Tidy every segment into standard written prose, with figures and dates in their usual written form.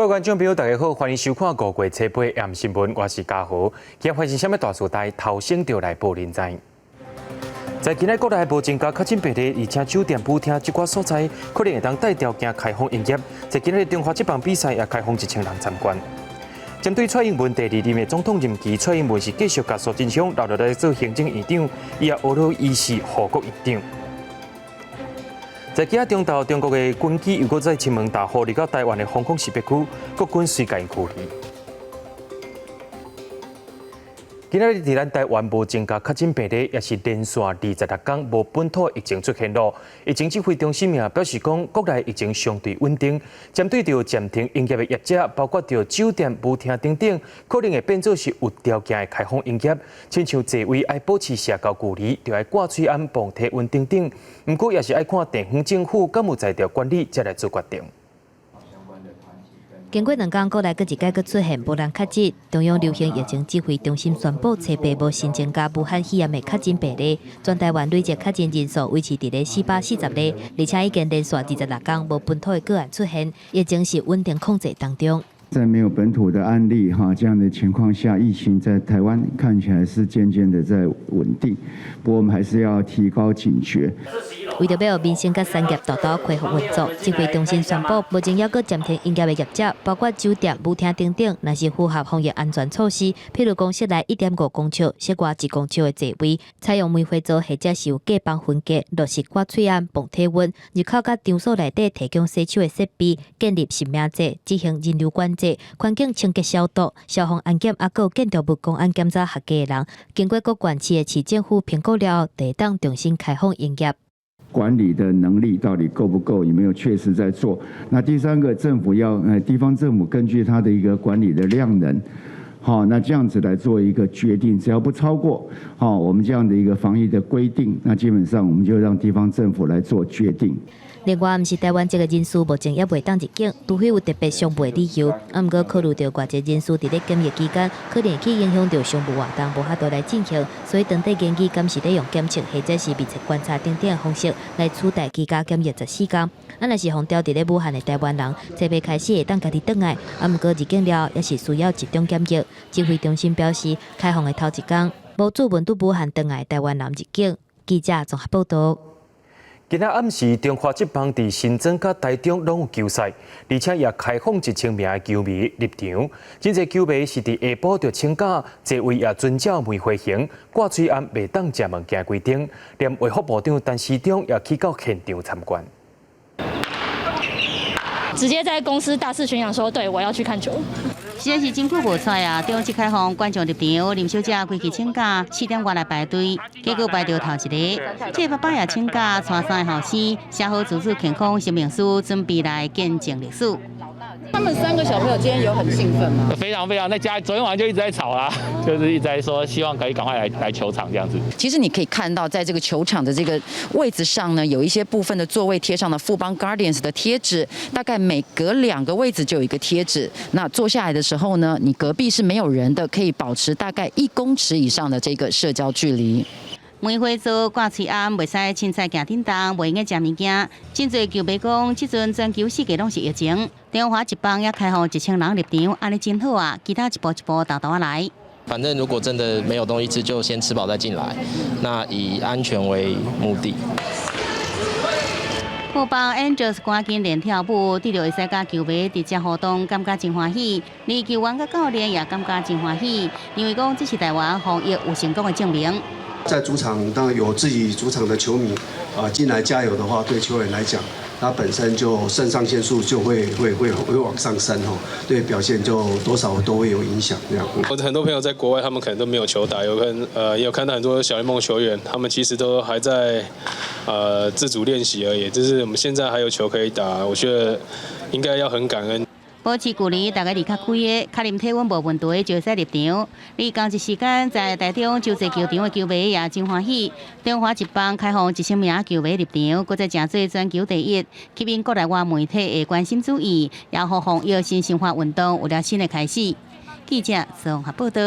各位观众朋友，大家好，欢迎收看5月7日AM新闻，我是嘉豪。今日发生什么大事代？头先就来报您知。在今日国内无增加确诊病例，而且酒店、舞厅一寡所在可能会当带条件开放营业。在今日中华职棒比赛也开放1000人参观。针对蔡英文第2任的总统任期，蔡英文是继续甲苏贞昌留落来做行政院长，伊也学了医师护国院长。在今日中昼，中国的军机又搁再亲门大户入到台湾的防空识别区，国军随间驱离。今日伫咱台湾无增加确诊病例，也是连续26天无本土疫情出现咯。疫情指挥中心也表示讲，国内疫情相对稳定。针对着暂停营业的业者，包括着酒店、舞厅等等，可能会变做是有条件的开放营业。亲像座位爱保持社交距离，就要挂嘴安、防体温等等。不过，也是爱看地方政府敢有在调管理，才来做决定。经过2天，国内各一届搁出现无人确诊。中央流行疫情指挥中心宣布，初八无新增加武汉肺炎的确诊病例，全台湾累计确诊人数维持伫咧440例，而且已经连续26天无本土的个案出现，疫情是稳定控制当中。在没有本土的案例这样的情况下，疫情在台湾看起来是渐渐的在稳定，不过我们还是要提高警觉。为着要民生甲产业大大恢复运作，指挥中心宣布，目前还阁暂停营业的业者，包括酒店、舞厅等等，若是符合防疫安全措施，譬如讲室内1.5公尺、室外1公尺的座位，采用梅花座或者是有隔板分隔，落实挂嘴安、防体温，入口甲场所内底提供洗手的设备，建立实名制，执行人流管制，环境清洁消毒、消防安检，还有建筑物公安检查合格的人，经过各县市的市政府评估了后，得当重新开放营业。管理的能力到底够不够？有没有确实在做？那第三个，政府要地方政府根据它的一个管理的量能，那这样子来做一个决定，只要不超过我们这样的一个防疫的规定，那基本上我们就让地方政府来做决定。另外，毋是台湾这个人士目前也未当入境，除非有特别商务的理由。不过考虑到外籍人士伫咧检疫期间，可能去影响到商务活动无法度来进行，所以当地建议敢是咧用检测或者是密切观察等等的方式来取代居家检疫14天。若是放调伫咧武汉的台湾人，初八开始会当家己转来，不过入境了也是需要集中检疫。指挥中心表示，开放的头1天，无注文都武汉转来的台湾人入境。记者综合报道。今仔暗时，中华职棒伫新庄甲台中拢有球赛，而且也开放1000名的球迷入场。真侪球迷是伫下晡就请假，座位也遵照梅花形，挂嘴安袂当食物件规定。连卫福部长陈时中也去到现场参观。直接在公司大肆宣扬说，对我要去看球。实在是真久无出啊！中职开放观众入场，林小姐开去请假，7点外来排队，结果排到头一个。这爸爸也请假，带3个后生，写好自主健康说明书，准备来见证历史。他们3个小朋友今天有很兴奋吗？非常，在家昨天晚上就一直在吵啦，就是一直在说希望可以赶快来球场这样子。其实你可以看到，在这个球场的这个位置上呢，有一些部分的座位贴上了富邦 Guardians 的贴纸，大概每隔2个位置就有一个贴纸。那坐下来的时候呢，你隔壁是没有人的，可以保持大概1公尺以上的这个社交距离。梅花座挂嘴安，袂使凊彩行叮当，袂用食物件。真侪球迷讲，即阵全球世界拢是疫情，中华职棒也开放1000人入场，安尼真好啊！其他一步一步豆豆来。反正如果真的没有东西吃，就先吃饱再进来。那以安全为目的。富邦 Angels 赶紧练跳舞，得到会使甲球迷直接互动，感觉真欢喜。而球员甲教练也感觉真欢喜，因为讲这是台湾防疫有成功的证明。在主场当然有自己主场的球迷进来加油的话，对球员来讲，他本身就肾上腺素就会往上升对表现就多少都会有影响这样。我很多朋友在国外，他们可能都没有球打，也有看到很多小联盟球员，他们其实都还在自主练习而已。就是我们现在还有球可以打，我觉得应该要很感恩。保持距离，大家离较开的，确认体温无问题就会使入场。而同一时间，在台中洲际球场的球迷也真欢喜。中华职棒开放1000名球迷入场，搁再真侪全球第一，吸引国内外媒体的关心注意，也互防疫新生活运动有了新的开始。记者综合报道。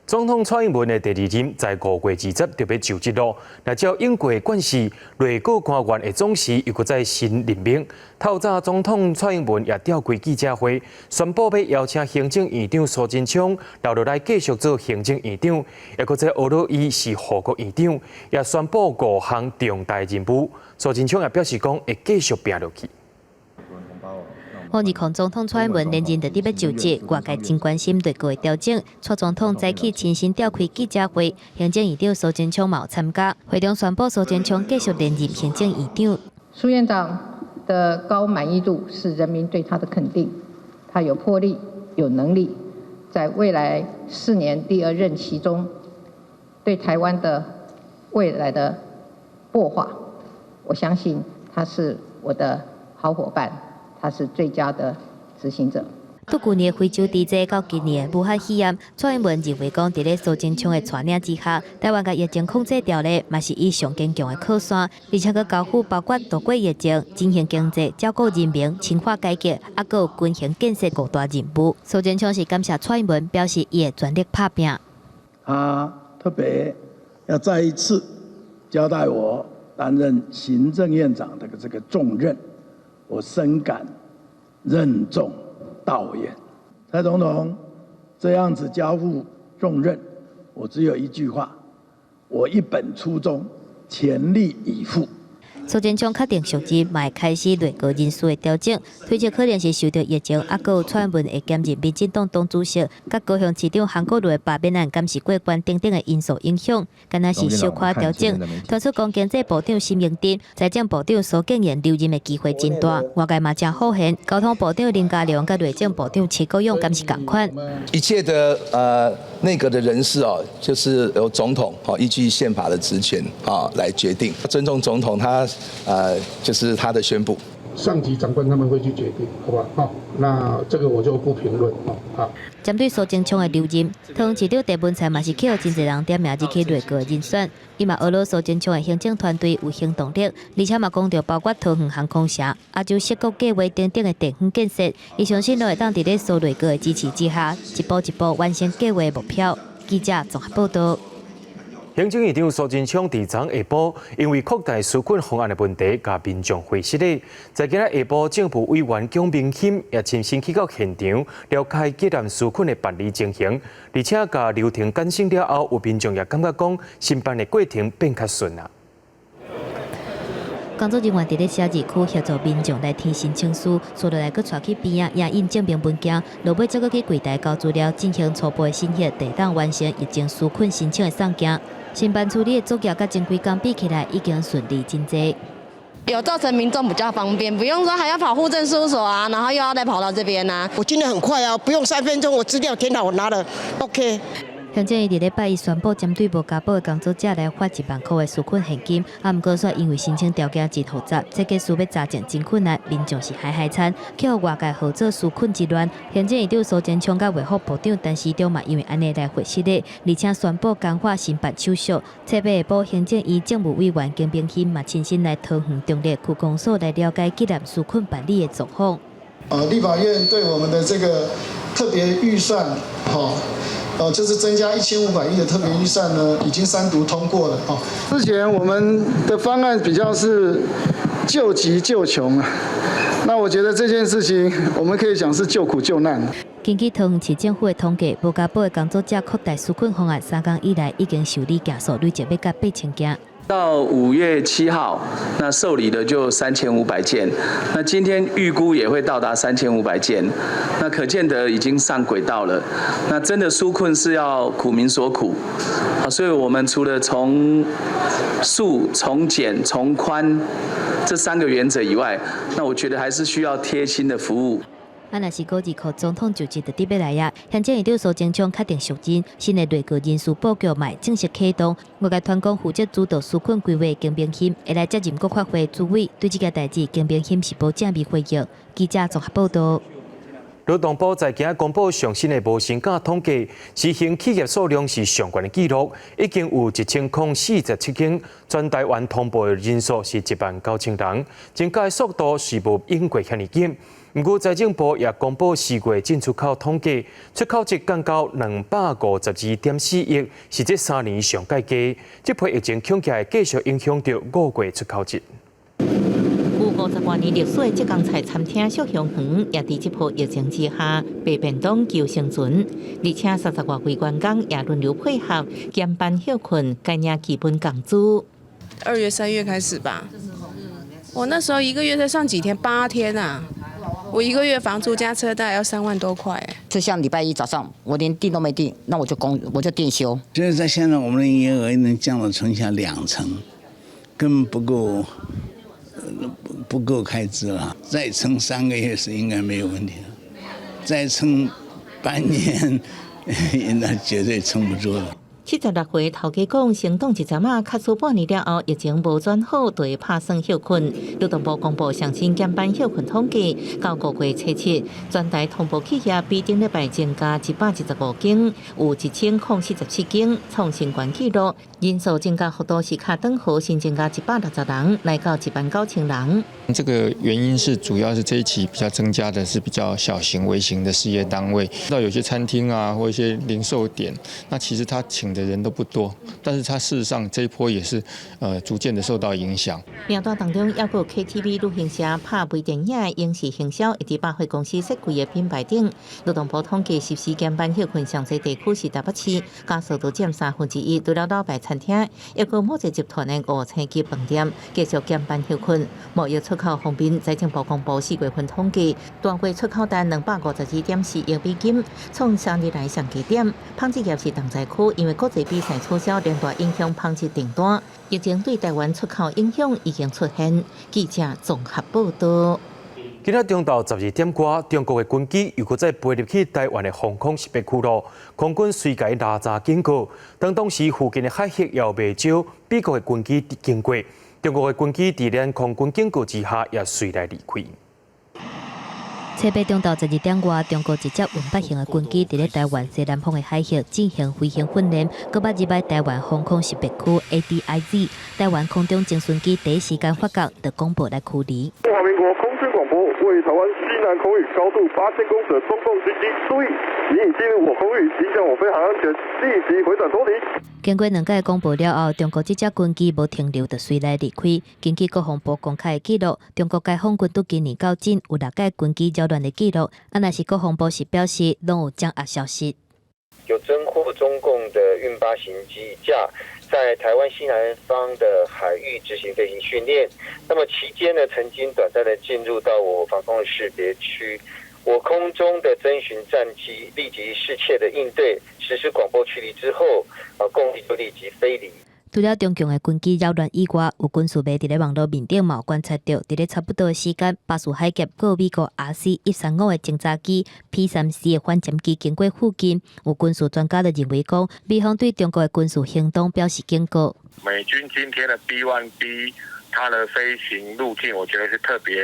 总统蔡英文的第二任在5月20就要就职咯。那照英国惯势，内阁官员的总辞又搁再新任命。透早，总统蔡英文也召开记者会，宣布要邀请行政院长苏贞昌留落来继续做行政院长，也搁再学到伊是护国院长，也宣布5项重大任务。苏贞昌也表示讲会继续拼落去。2020总统蔡英文连任特地要就职，外界真关心内阁的调整。蔡总统早起亲身召开记者会，行政院长苏贞昌也有参加。会中宣布苏贞昌继续连任行政院长。苏院长的高满意度是人民对他的肯定，他有魄力、有能力，在未来4年第2任期中，对台湾的未来的擘画，我相信他是我的好伙伴。他是最佳的执行者。在去年非洲地震到今年的武汉肺炎，蔡英文认为讲，在苏贞昌的带领之下，台湾的疫情控制条例嘛是伊上坚强的靠山，而且佮交付包括度过疫情、振兴经济、照顾人民、深化改革，还佮有军行建设5大任务。苏贞昌是感谢蔡英文，表示伊会全力打拼。他特别要再一次交代我担任行政院长的这个重任。我深感任重道远，蔡总统这样子交付重任，我只有一句话：我一本初衷，全力以赴。苏贞昌确定属职，嘛会开始内阁人事的调整，推测可能是受到疫情，还有蔡英文会兼任民进党党主席，甲高雄市长韩国瑜的罢免案监视过关等等的因素影响，敢若是小可调整。传出讲经济部长沈荣津、财政部长苏建言留任的机会真大，外界嘛真好现。交通部长林佳龙甲内政部长齐国勇敢是同款。一切的内阁的人事哦，就是由总统依据宪法的职权来决定，尊重总统他就是他的宣布。上级长官他们会去决定，好吧？好，那这个我就不评论。好。针对苏贞昌的留任，汤市长陈文才嘛是去互真侪人点名入去内阁的人选，伊嘛学了苏贞昌的行政团队有行动力，而且嘛讲到包括桃园航空社、亚洲设国计划等等的地方建设，伊相信都会当伫咧苏内阁的支持之下，一步一步完成计划的目标。记者综合报道。行政院长苏贞昌伫昨下晡，因为扩大纾困方案的问题，甲民众会失礼。在今日下晡，政府委员蒋明鑫也亲身去到现场，了解积难纾困的办理情形，而且甲流程简省了后，有民众也感觉讲申办的过程变较顺啊。工作人员伫咧写字区协助民众来填申请书，所落来佮带去边仔影印证明文件，落尾再佮去柜台交资料，进行初步的审核，地当完成疫情纾困申请的送件。申办处理的作业甲前几工比起来，已经顺利真多。有造成民众比较方便，不用说还要跑户政事务所啊，然后又要再跑到这边啊。我今天很快啊，不用3分钟，我资料填好，我拿了 ，OK。行政院伫礼拜一宣布，针对无加保的工作者来发1万块的纾困现金，不过说因为申请条件真复杂，这个需要查证真困难，民众是海惨，去互外界合作纾困之乱。行政院长苏贞昌甲卫福部长陈时中嘛，因为安尼来回失礼，而且宣布简化申办手续。侧下晡，行政院政务委员金明鑫嘛亲身来桃园中立区公所来了解积难纾困办理的状况。立法院对我们的这个特别预算，就是增加1500亿的特别预算呢，已经3读通过了。之前我们的方案比较是救急救穷啊，那我觉得这件事情我们可以讲是救苦救难。根据桃园市政府的统计，无加保的工作者扩大纾困方案3天以来，已经受理件数累计要达8000件。到5月7号，那受理的就3500件，那今天预估也会到达3500件，那可见得已经上轨道了。那真的纾困是要苦民所苦，所以我们除了从速、从简、从宽这3个原则以外，那我觉得还是需要贴心的服务。若是5日靠总统就职特别来啊，行政院长苏贞昌确定属任，新的内阁人事布局嘛正式启动。外界传讲负责主导纾困规划金明鑫会来接任国发会主委，对这个代志金明鑫是无正面回应。记者综合报道。劳动部在今日公布上新的无薪假统计，实行企业数量是上悬的纪录，已经有1047间，全台湾通报的人数是19000人，增加的速度是无英国遐尼紧。不过财政部也公布4月进出口统计，出口值降到252.4亿，是这3年上介低。这波疫情恐吓继续影响到5月出口值。有50多年历史的浙江菜餐厅小香园，也在这波疫情之下被便当求生存，而且30多位员工也轮流配合减班休困，概念基本工资。2月、3月开始吧，我那时候1个月才上几天，8天啊。我1个月房租加车贷要3万多块。就像礼拜一早上，我连订都没订，那我就店休。就是在现在我们的营业额能降到剩下2成，根本不够开支了。再撑3个月是应该没有问题的，再撑半年，那绝对撑不住了。76岁头家讲，行动一阵卡出半年了后，疫情无转好，就会拍算休困。劳动部公布上新减班休困统计，到5月初7，全台同步企业比顶礼拜增加115间，有1047间创新高纪录，人数增加幅度是卡等号新增加160人，来到19000人。这个原因是主要是这一期比较增加的是比较小型、微型的事业单位，到有些餐厅啊或一些零售点，那其实他请的人都不多，但是他事实上这一波也是逐渐的受到影响。名单当中还有 KTV、旅行社、拍微电影、影视行销以及百货公司设柜的品牌等。劳动部统计14减班休困上侪地区是台北市，加速度占1/3。除了老牌餐厅，也有某些集团的5星级饭店继续减班休困。贸易出口方面，财政部公布4月份统计，单月出口单252.4亿美金，创3年来上低点。纺织业是重灾区，因为国际比赛取消，连带影响纺织订单。疫情对台湾出口影响已经出现。记者综合报道。今日中昼12点多，中国的军机又搁再飞入去台湾的防空识别区咯。空军随即拉查警告，当时附近的海域也未少美国的军机经过。中国的军机在咱空军警告之下，也随来离开。车北中昼12点外，中国一架运8型的军机伫咧台湾西南方的海域进行飞行训练，搁捌入摆台湾防空识别区 ADIZ。台湾空中侦巡机第一时间发觉，就公布来驱离。中华民国空军广播为台湾西南空域高度8000公尺中共军机注意，你已进入我空域，影响我飞行安全，立即回转脱离。经过2届公布了后，中国这架军机无停留，就随来离开。根据国防部公开的记录，中国解放军到今年到今有6架军机扰乱的记录。若是国防部是表示，拢有掌握消息。有侦获中共的运8型机架在台湾西南方的海域执行飞行训练。那么期间呢，曾经短暂的进入到我防空的识别区。我空中的侦巡战机立即适切的应对，实施广播驱离之后，共机就立即飞离。除了中共的军机扰乱以外，有军事媒体在网络面顶嘛观察到，伫咧差不多的时间，巴士海峡过美国 RC-135的侦察机 P-3C 的反潜机经过附近，有军事专家就认为讲，美方对中国的军事行动表示警告。美军今天的 B-1B 它的飞行路径，我觉得是特别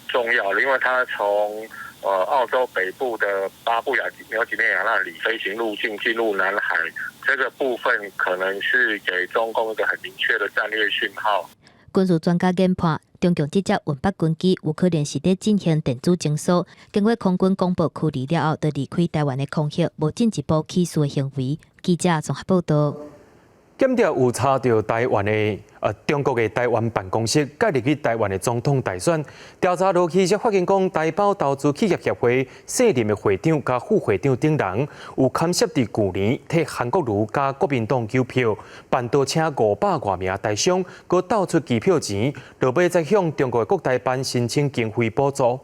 重要的，因为它从澳洲北部的巴布亚纽几内亚那里飞行路径进入南海，这个部分可能是给中共一个很明确的战略讯号。军事专家研判，中共这架运8军机有可能是在进行电子检索，经过空军公布驱离了后，就离开台湾的空域，无进一步起诉的行为。记者综合报道。检调有查到台湾的中国的台湾办公室介入去台湾的总统大选调查落去，才发现讲台胞投资企业协会现任的会长加副会长等人有牵涉伫去年替韩国瑜加国民党救票，办到请500多名台商，佮倒出机票钱，落尾再向中国的国台办申请经费补助。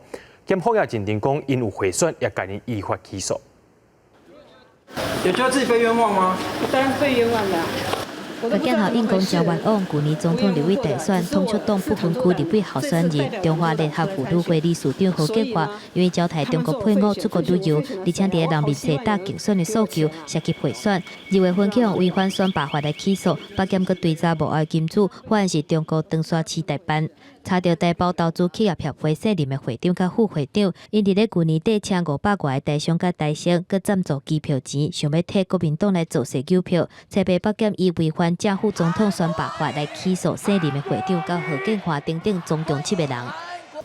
检方也认定讲因有贿选，也介依法起诉。有觉得自己被冤枉吗？我当然被冤枉了。法检后因公交冤枉，去年总统立委大选，通出党不分区立委候选人中华联合妇女会理事长何建华，因为招待中国配偶出国旅游，而且伫人面前打竞选的诉求，涉及贿选。2月份去用违反选罢法来起诉，法检佮追查无碍金主，发现是中国长沙市代办。查到台胞投资企业协会现任的会长佮副会长，因伫咧去年底请500多个台商佮台商，佮赞助机票钱，想要替国民党来做势救票。采被北检以违反正副总统选罢法来起诉现任的会长佮何建华等总共7个人。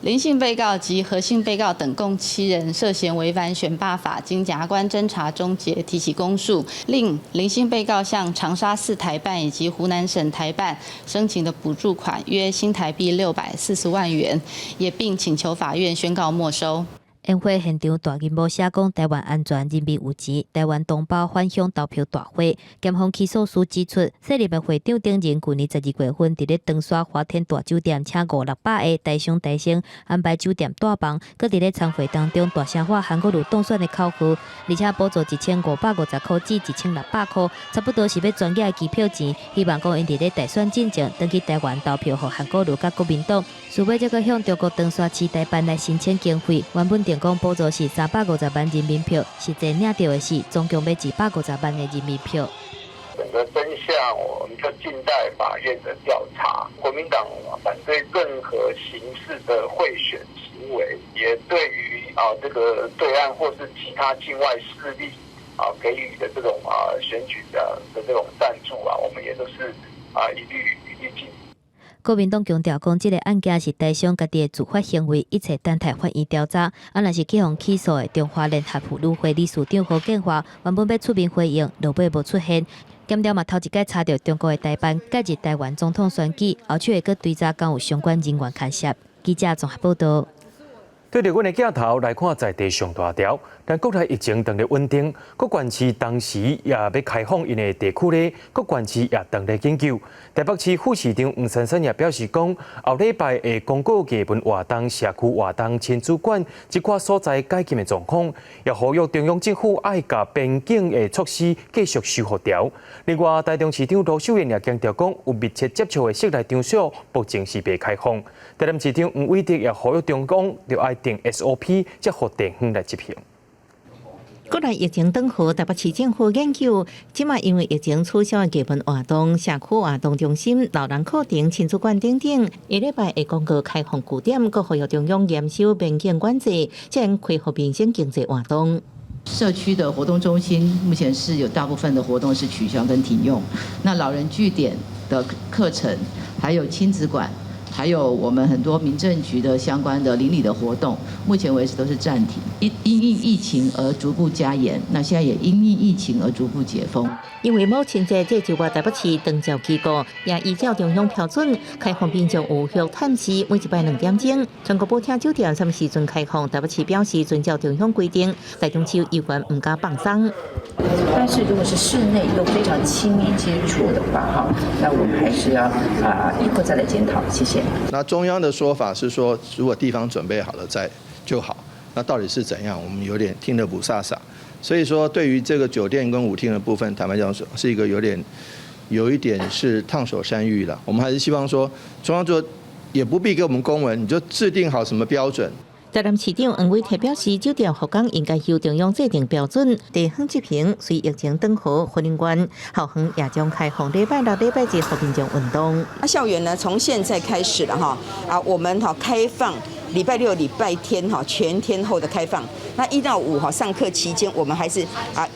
林姓被告及何姓被告等共7人涉嫌违反选罢法，经检察官侦查终结，提起公诉，令林姓被告向长沙市台办以及湖南省台办申请的补助款约新台币640万元，也并请求法院宣告没收。宴会现场大银幕写讲台湾安全人民有钱，台湾同胞返乡投票大会。检方起诉书指出，设立的会长丁仁去年12月份伫咧长沙华天大酒店请500-600个台商台生安排酒店大房，佮伫咧参会当中大声喊韩国瑜当选的口号，而且补助1550块至1600块，差不多是要专业的机票钱。希望讲因伫咧大选进前，登去台湾投票，予韩国瑜甲国民党。续尾则佮向中国长沙市台办来申请经费，原本定讲补助是350万人民票，实际领到的是总共要250万的人民票。整个真相，我们就静待法院的调查。国民党反对任何形式的贿选行为，也对于这个对岸或是其他境外势力给予的这种选举的这种赞助我们也都是一律禁止。国民党强调讲，这个案件是台商家己的自发行为，一切等待法院调查。若是去互起诉的中华联合妇女会理事长何建华，原本要出面回应，落尾无出现。检调嘛头一摆查到中国的台办介入台湾总统选举，后续会搁追查敢有相关人员牵涉。记者综合报道。对着阮的镜头来看在地上大条，但国内疫情当日稳定，各县市当时也要开放因的地区咧，各县市也当咧研究。台北市副市长黄珊珊也表示讲，后礼拜会公告艺文活动、社区活动亲子馆一寡所在解禁的状况，也呼吁中央政府爱甲边境的措施继续修复掉。另外，台中市长罗秀燕也强调讲，有密切接触的室内场所目前是未开放。台南市长黄伟哲也呼吁中央要爱定 SOP， 才互地方来执行。国内疫情等候，台北市政府研究，即马因为疫情取消的艺文活动、社区活动中心、老人课程、亲子馆等等，下礼拜会公告开放据点，佮呼吁中央严守边境管制，才能恢复民生经济活动。社区的活动中心目前是有大部分的活动是取消跟停用，那老人据点的课程，还有亲子馆。还有我们很多民政局的相关的邻里的活动，目前为止都是暂停，因应疫情而逐步加严，那现在也因应疫情而逐步解封。因为母亲节这就话台北市长照机构也依照中央标准，开放民众有序探视，每一摆2点钟。全国保厅酒店什么时阵开放？台北市表示遵照中央规定，台中市有关唔敢放松。但是如果是室内又非常亲密接触的话，那我们还是要以后再来检讨。谢谢。那中央的说法是说，如果地方准备好了再就好。那到底是怎样？我们有点听得不飒飒。所以说，对于这个酒店跟舞厅的部分，坦白讲是一个有一点是烫手山芋了。我们还是希望说，中央说也不必给我们公文，你就制定好什么标准。台南市长黄伟哲表示，酒店服工应该由中央制定标准，地方执行。随疫情等候，婚姻馆后园也将开放礼拜六、礼拜日和民众运动。校园呢，从现在开始了我们开放礼拜六、礼拜天全天候的开放。那1到5上课期间，我们还是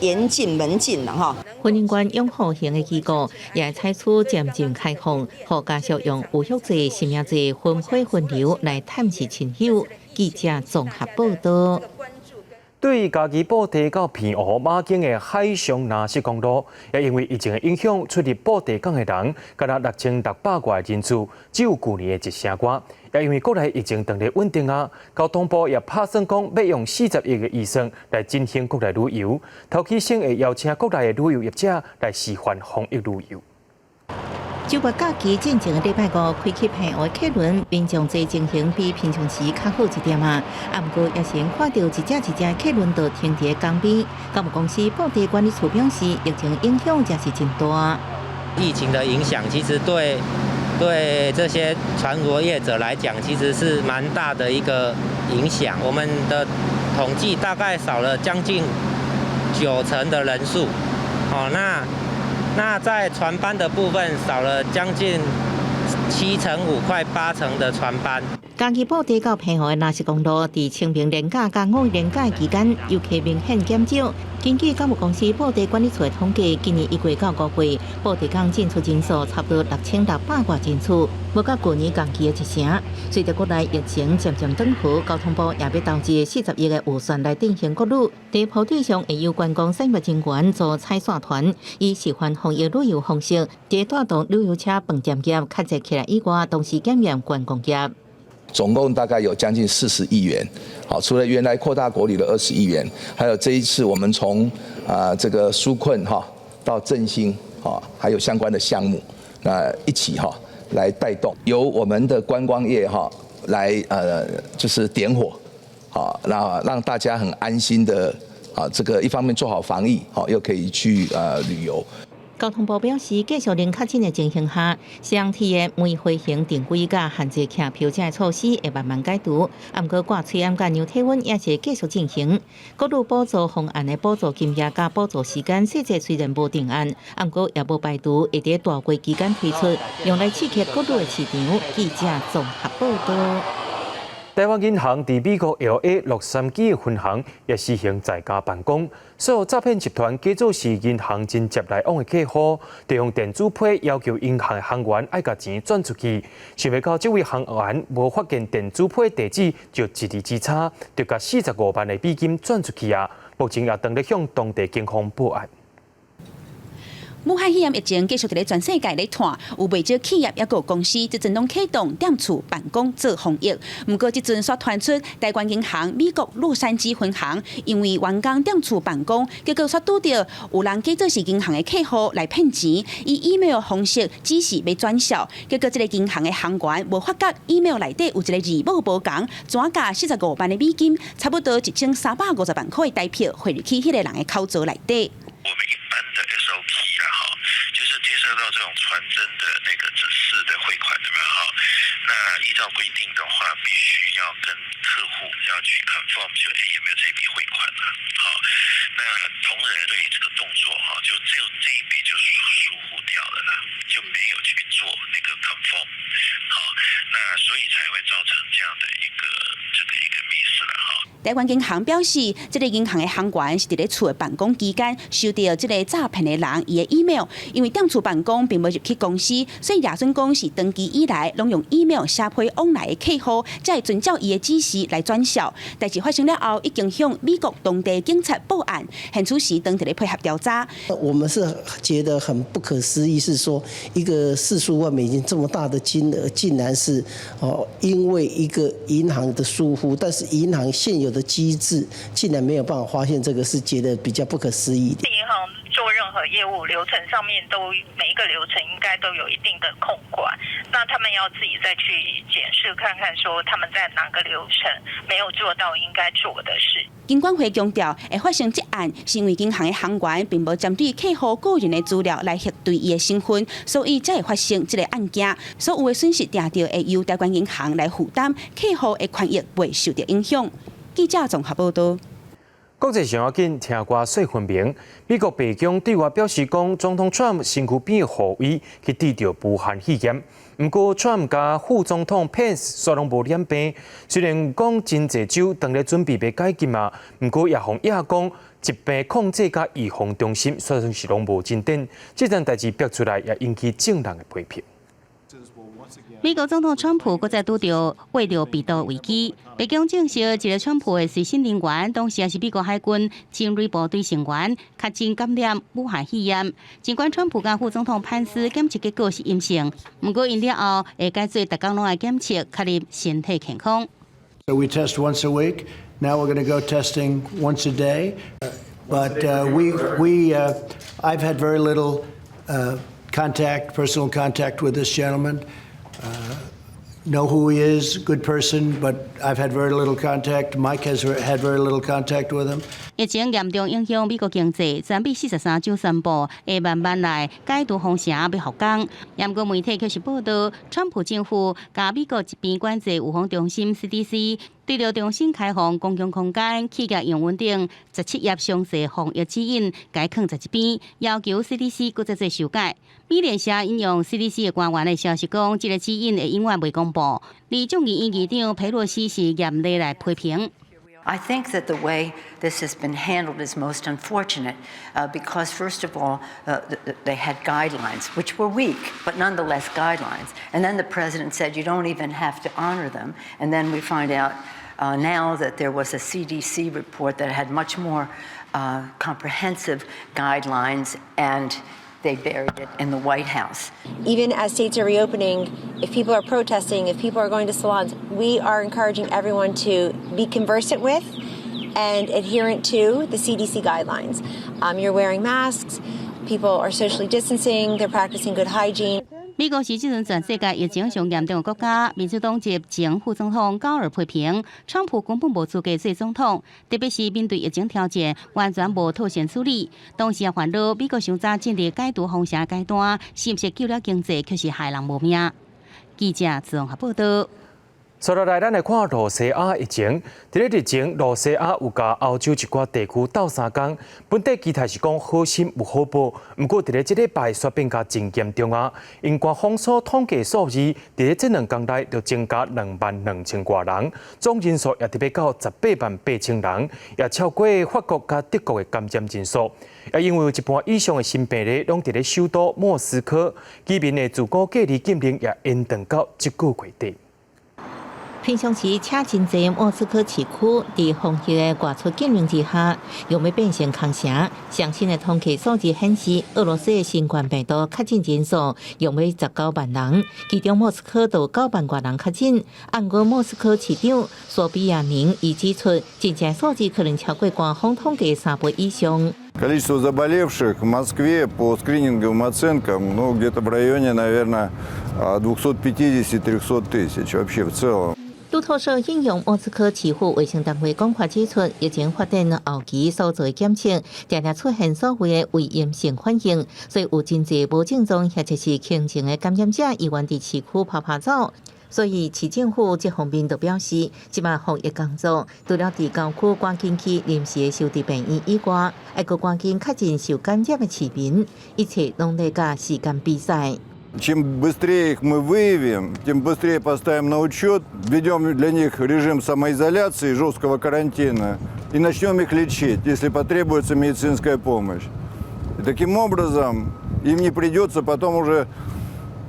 严禁门禁了婚姻馆拥护型的机构也采取渐进开放，和家属用有约制、生命制分配分流来探视亲友。记者综合报道。对于家己布地到澎湖、马经的海上南势公路，也因为疫情的影响，出入布地港的人，敢若6600外人次，只有去年的1成多。也因为国内疫情当日稳定交通部也打算讲要用40亿的预算来进行国内旅游，头起先会邀请国内的旅游业者来示范防疫旅游。周末假期进前的礼拜5开启澎湖的客轮，民众坐情形比平常时较好一点不过也是看到一只客轮都停伫港边。港务公司布地管理处表示，疫情影响也是真大。疫情的影响其实对这些船舶业者来讲，其实是蛮大的一个影响。我们的统计大概少了将近90%的人数。那在船班的部分少了将近75%快80%的船班。假期补地到平和的纳西公路，伫清明连假甲五一连假期间，游客明显减少。根据港务公司补地管理处的统计，今年1月到5月，补地港进出人数差不多6600外进出，无甲去年同期的一成。随着国内疫情渐渐转好，交通部也要投资40亿的预算来进行国旅。在铺地上会有观光产业人员做采线团，以示范防疫旅游方式，在带动旅游车饭店业开展起来以外，同时检验观光业。总共大概有将近40亿元，好，除了原来扩大国旅的20亿元，还有这一次我们从这个纾困到振兴还有相关的项目，那一起来带动，由我们的观光业来就是点火，那让大家很安心的这个一方面做好防疫，又可以去旅游。交通部表示，继续零确诊的情形下，相体的每回行定轨甲限制骑票车的措施会慢慢解除。不过，挂催安甲量体温也是继续进行。各路补助方案的补助金额甲补助时间细节虽然无定案，不过也无排除会在大会期间推出，用来刺激各路的市场。记者综合报道。台湾银行伫美国 LA 洛杉矶的分行也实行在家办公，所有诈骗集团假造是银行真接来往的客户，利用电子批要求银行的行员爱甲钱转出去。想不到这位行员无发现电子批地址，就一字之差，就甲45万的美金转出去啊！目前也当咧向当地警方报案。武汉肺炎疫情继续在全世界在传，有不少企业也有公司即阵拢启动踮厝办公做防疫。不过即阵却传出台湾银行美国洛杉矶分行因为员工踮厝办公，结果却拄到有人假做是银行的客户来骗钱，以 email 方式指示要转销。结果这个银行的行员无发觉 email 内底有一个字母无同，转价45万的美金，差不多1350万块的台票汇入去迄个人的口座内底。我们一般的 SOP 啦就是接收到这种传真的那个指示的汇款的嘛那依照规定的话，必须要跟客户要去 confirm 就有没有这笔汇款啦那同仁对这个动作就这一笔就疏忽掉了啦，就没有去做那个 confirm那所以才会造成这样的一个miss 了台湾银行表示，这个银行的行员是伫咧厝的办公期间收到这个诈骗的人伊的 email， 因为踮厝办公并无入去公司，所以亚准公司登记以来拢用 email 写批往来的客户，才会遵照伊的指示来转销。代志发生了后，已经向美国当地警察报案，现处时当地咧配合调查。我们是觉得很不可思议，是说一个40万美金这么大的金额，竟然是因为一个银行的疏忽，但是银行现有的机制竟然没有办法发现这个，是觉得比较不可思议的。银行做任何业务流程上面每一个流程应该都有一定的控管，那他们要自己再去检视看看，说他们在哪个流程没有做到应该做的事。金管会强调，会发生这案是因为银行的行员并无针对客户个人的资料来核对伊的身份，所以才会发生这个案件。所有的损失定着会由台湾银行来负担，客户的权益未受到影响。记者综合报道。国际上要紧，听歌说分明。美国白宫对外表示讲，总统 Trump 身躯边的护卫去治疗武汉肺炎。不过 ，Trump 甲副总统 Pence 却拢无染病。虽然讲真侪州当咧准备要解禁嘛，不过也讲疾病控制甲预防中心虽然是拢无进展，这件代志逼出来也引起众人的批评。美国总统川普搁再拄到为着被盗危机，白宫证实一个川普的随身人员，当时也是美国海军精锐部队成员，确诊感染武汉肺炎。尽管川普甲副总统潘斯检测结果是阴性，不过因了后会改做逐工拢来检测，确认身体健康。So we test once a week. Now we're going to go testing once a day. But I've had very little personal contact with this gentleman. Know who he is, good person, but I've had very little contact. Mike has had very little contact with him. 疫情严重影响美国经济，全美43州宣布会慢慢来解除封城要复工。不过媒体却是报道，川普政府甲美国疾病管制预防中心 CDC 对着重新开放公共空间，企业用稳定17页详细防疫指引，该放在一边，要求 CDC 搁再做修改。美联社引用 CDC 的官员的消息讲，这个指引会永远未公布。而众议院议长佩洛西是严厉来批评。 I think that the way this has been handled is most unfortunate because, first of all, they had guidelines, which were weak, but nonetheless guidelines. And then the president said you don't even have to honor them. And then we find out now that there was a CDC report that had much more comprehensive guidelines, and they buried it in the White House. Even as states are reopening, if people are protesting, if people are going to salons, we are encouraging everyone to be conversant with and adherent to the CDC guidelines. You're wearing masks, people are socially distancing, they're practicing good hygiene. 美国是这阵全世界疫情上严重的国家，民主党籍前副总统高尔批评，川普根本无资格做总统，特别是面对疫情挑战，完全无妥善处理。同时也烦恼美国上早进入解读封城阶段，是不是救了经济，却是害人无命？记者自综合报道。 接下来，咱来看罗西亚疫情。伫咧日前，罗西亚有甲欧洲一寡地区斗3天，本地期待是讲好心有好报，不过伫咧这礼拜雪变甲真严重啊！因官方所统计数字，伫咧这2天内就增加22000多人，总人数也特别到188000人，也超过法国甲德国的感染人数。也因为有一半以上的新病例拢伫咧首都莫斯科，居民的自我隔离禁令也延长到这个月底。 平常时，车真济莫斯科市区在防疫的挂出禁令之下，又要变成空城。最新的统计数字显示，俄罗斯的新冠病毒确诊人数约19万人，其中莫斯科有9万多人确诊。按过莫斯科市长索比亚宁已指出，真正数字可能超过官方统计3倍以上。 Количество заболевших в Москве по скрининговым оценкам, где-то в районе, наверное, 250-300 тысяч вообще в целом. 路透社引用莫斯科市府卫生单位讲法指出，疫情发展后期所做的检测，常常出现所谓的胃炎性反应，所以有真济无症状或者是轻症的感染者意愿伫市区拍走。所以市政府这方面就表示，即卖防疫工作除了伫郊区关禁区临时的收治病院以外，还佫关禁确诊受感染的市民，一切拢在甲时间比赛。 Чем быстрее их мы выявим, тем быстрее поставим на учет, введем для них режим самоизоляции, жесткого карантина и начнем их лечить, если потребуется медицинская помощь. И таким образом им не придется потом уже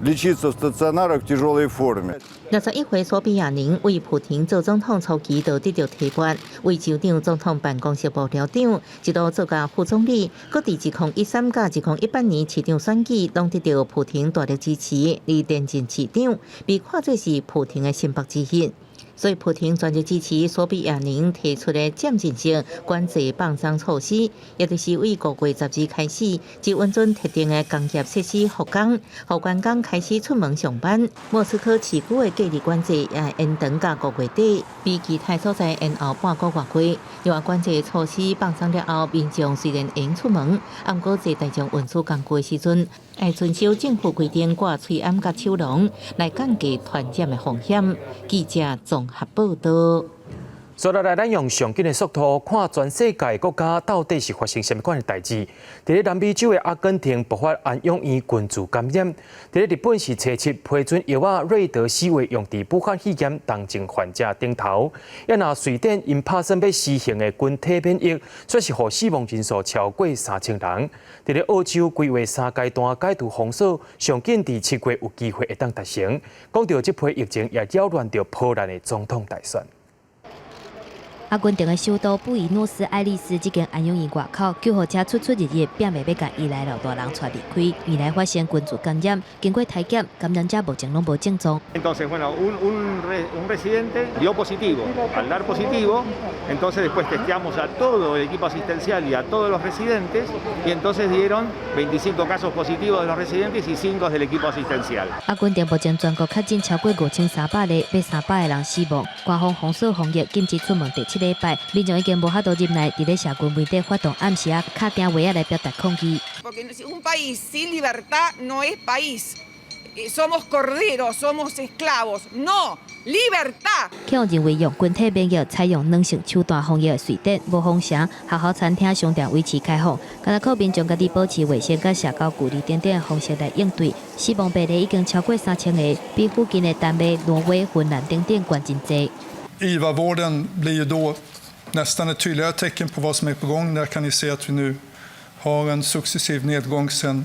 лечиться в стационарах в тяжелой форме. 61岁索比亚宁为普廷做总统初期就得到提拔，为州长总统办公室幕僚长，一度做甲副总理。各伫2013甲2018年市长选举，拢得到普廷大力支持，而连任市长，被看作是普廷的心腹之一。 所以，普廷全力支持索比亚宁提出的渐进性管制放松措施，也就是为5月10日开始，只允准特定的工业设施复工，互员工开始出门上班。莫斯科市区的隔离管制也延长到5月底，比其他所在延后半个月几。又话管制措施放松了后，民众虽然会用出门，不过在大众运输工具的时阵，要遵守政府规定挂喙掩甲手笼，来降低传染的风险。记者综合报道。接下来，咱用上紧的速度看全世界国家到底是发生什么款的代志。伫咧南美洲的阿根廷爆发安养院群聚感染；伫咧日本是查出批准药啊瑞德西韦用伫武汉肺炎重症患者顶头。也那瑞典因拍算要施行的群体免疫，却是互死亡人数超过3000人。伫咧澳洲规划3阶段解除封锁，上紧伫7月有机会会当达成。讲到这批疫情也扰乱到波兰的总统大选。 阿根廷的首都布宜诺斯艾利斯这间安养院外口，救护车出入日，并未要甲伊来老大人带离开。原来发现群聚感染，经过体检，感染者目前拢无症状。Entonces, bueno, un residente dio positivo. Al dar positivo, entonces después testeamos a todo el equipo asistencial y a todos los residentes, y entonces dieron 25 casos positivos de los residentes y 5 del equipo asistencial. 阿根廷目前全国确诊超过5300例，被300个人死亡。官方封锁防疫，禁止出门第7礼拜，民众已经无法度入内，伫咧社群媒体发动暗时卡定话来表达抗议。Porque un país sin libertad no es país. somos corderos, somos esclavos. No, libertad. 企业认为用群体免疫采用软性手段防疫的瑞典无封城，学校、餐厅、商店维持开放，加靠民众家己保持卫生、甲社交距离等等的方式来应对。死亡病例已经超过3000个，比附近的丹麦、挪威、芬兰等等关真多。IVA-vården blir ju då nästan ett tydligare tecken på vad som är på gång. Där kan ni se att vi nu har en successiv nedgång sedan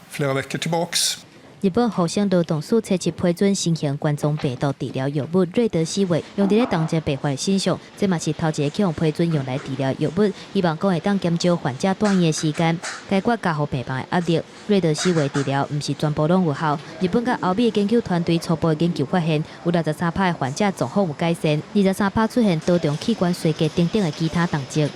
flera veckor tillbaks. 日本厚生劳动署测试批准新型冠状病毒治疗药物瑞德西韦，用伫咧当前病患的身上，这嘛是头一个去用批准用来治疗药物，希望讲会当减少患者住院的时间，解决家护病房的压力。瑞德西韦治疗毋是全部拢有效，日本甲欧美的研究团队初步的研究发现，有63%的患者状况有改善，23%出现多重器官衰竭等等的其他动静。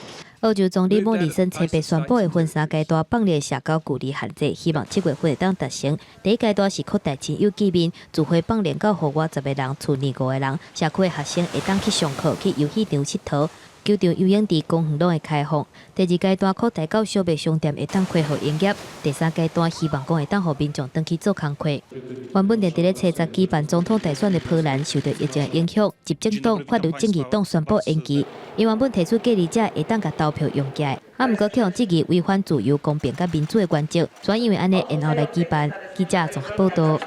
澳洲总理莫里森特别宣布的分3阶段放列社交距离限制，希望7月份会当达成。第一阶段是扩大亲友见面，自费放列到户外10个人，厝25个人，社区的学生会当去上课、去游戏场佚佗。球场、游泳池、公园拢会开放。第2阶段扩大到小卖商店会当恢复营业。第3阶段希望讲会当互民众回去做工课。原本伫咧7月举办总统大选的波兰受到疫情影响，执政党法律正义党宣布延期。因原本提出建议者会当甲投票用起来，毋过去用质疑违反自由、公平甲民主的原则，所以因为安尼延后来举办。记者综合报道。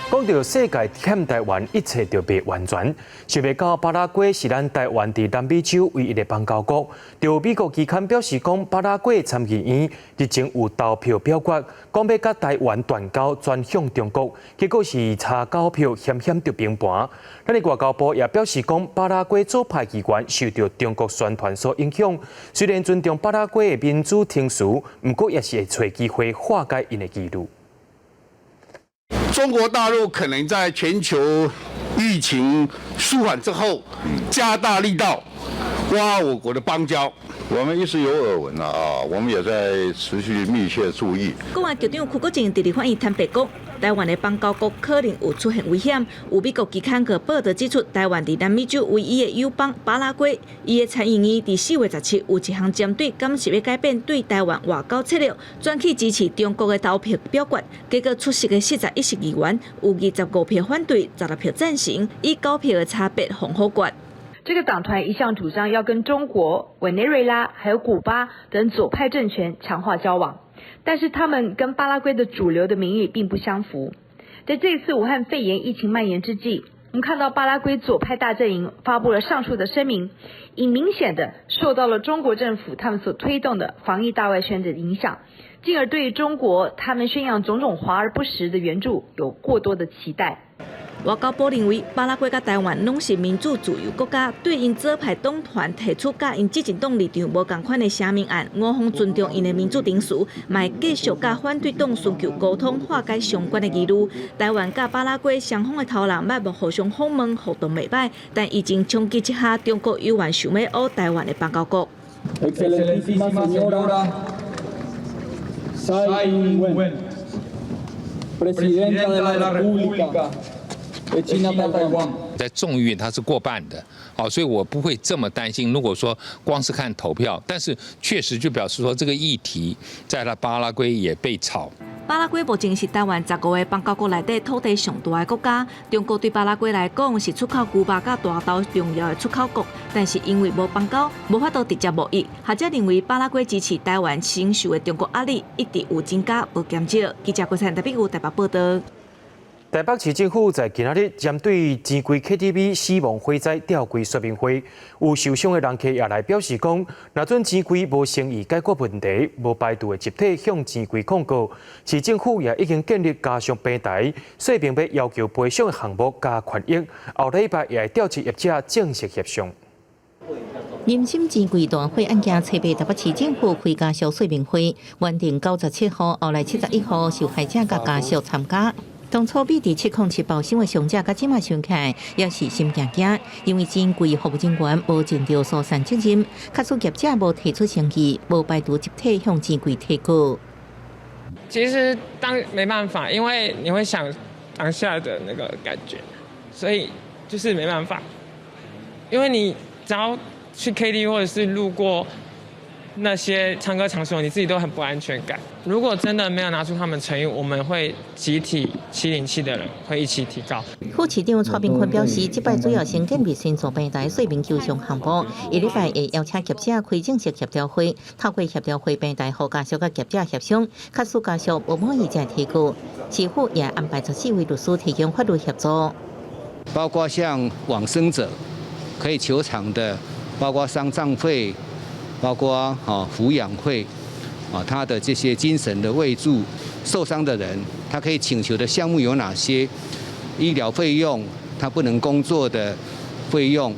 讲到世界欠台湾，一切就袂完全。想袂到巴拉圭是咱台湾伫南美洲唯一的邦交国。就美国期刊表示讲，巴拉圭参议院日前有投票表决，讲要甲台湾断交，转向中国。结果是差9票，险险得平盘。咱的外交部也表示讲，巴拉圭左派议员受到中国宣传所影响，虽然尊重巴拉圭的民主程序，不过也是会找机会化解因的记录。中国大陆可能在全球疫情舒缓之后，加大力道挖我国的邦交。我们一直有耳闻啊，我们也在持续密切注意。国安局长邱国正伫反映坦白讲，台湾的邦交国可能有出现危险。有美国期刊个报道指出，台湾伫南美洲唯一的友邦巴拉圭，伊的参议院伫4月17有一项针对敢是要改变对台湾外交策略，转去支持中国的投票表决。结果出席的41席议员有25票反对，16票赞成，以9票的差别红好决。这个党团一向主张要跟中国、委内瑞拉还有古巴等左派政权强化交往，但是他们跟巴拉圭的主流的民意并不相符。在这一次武汉肺炎疫情蔓延之际，我们看到巴拉圭左派大阵营发布了上述的声明，以明显的受到了中国政府他们所推动的防疫大外宣的影响，进而对中国他们宣扬种种华而不实的援助有过多的期待。外交部认为，巴拉圭甲台湾拢是民主自由国家，对因左派党团提出甲因执政党立场无同款的声明案，我方尊重因的民主程序，嘛会继续甲反对党寻求沟通，化解相关的疑虑。台湾甲巴拉圭双方的头人捌无互相访问，互动袂歹，但疫情冲击之下，中国有缘想要挖台湾的邦交国。Excelentísima señora Tsai Ing-wen, Presidenta de la República。在众议院它是过半的，所以我不会这么担心。如果说光是看投票，但是确实就表示说这个议题在巴拉圭也被炒。巴拉圭目前是台湾15个邦交国内底土地上大的国家。中国对巴拉圭来讲是出口牛肉甲大豆重要的出口国，但是因为无邦交，无法度直接贸易。学者认为巴拉圭支持台湾承受的中国压力一直有增加无减少。记者郭珊台北有台北报道。台北市政府在今仔日针对钱柜 KTV 死亡火灾吊柜说明会，有受伤的人客也来表示讲，若准钱柜无生意解决问题，无排除的集体向钱柜控告。市政府也已经建立家属平台，所以并要要求赔偿的项目加权益。后礼拜也会调集业者正式协商。林森钱柜大火案件，台北市政府开家属说明会，原定97号，后来71号受害者甲家属参加。当初比伫707报伤的伤者，甲即马想起来也是心惊惊，因为钱柜服务人员无尽到疏散责任，卡数业者无提出诚意，无排除集体向钱柜提告。其实没办法，因为你会想当下的那个感觉，所以就是没办法。因为你只要去 KTV 或者是路过那些唱歌场所，你自己都很不安全感。如果真的没有拿出他们诚意，我们会集体707的人会一起提告。副市长蔡明坤表示，这摆主要先建立新竹平台水平球上项目，下礼拜会邀请业者开正式协调会，透过协调会平台，和家属甲业者协商，确实家属不满意才提告。市府也安排14位律师提供法律协助，包括像往生者可以求偿的，包括丧葬费。包括抚养费，他的这些精神的慰助，受伤的人，他可以请求的项目有哪些？医疗费用，他不能工作的费用，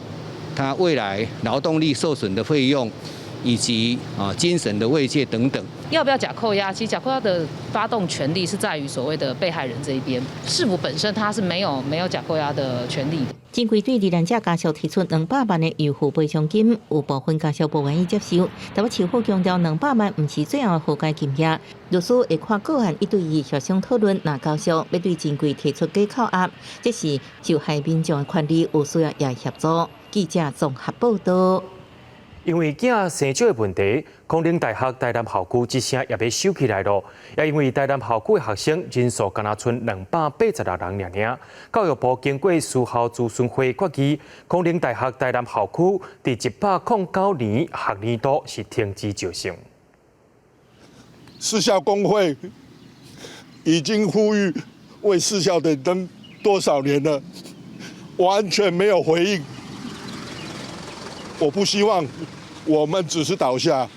他未来劳动力受损的费用，以及精神的慰藉等等。要不要假扣押？其实假扣押的发动权利是在于所谓的被害人这一边，市府本身它是没有假扣押的权利的。针对对罹难者家属提出200万的预付赔偿金，有部分家属不愿意接受。台北市府强调200万不是最后的和解金额，律师会看个案1对1协商讨论，若家属要对珍贵提出假扣押，这是受害民众的权利有需要也协助。记者综合报道。因为囝生少的问题，康宁大学台南校区一声也要收起来了。也因为台南校区的学生人数敢若剩286人尔。教育部经过事后咨询会决议，康宁大学台南校区第109年学年度是停止招生。私校工会已经呼吁为私校等等多少年了，完全没有回应。我不希望我们只是倒下，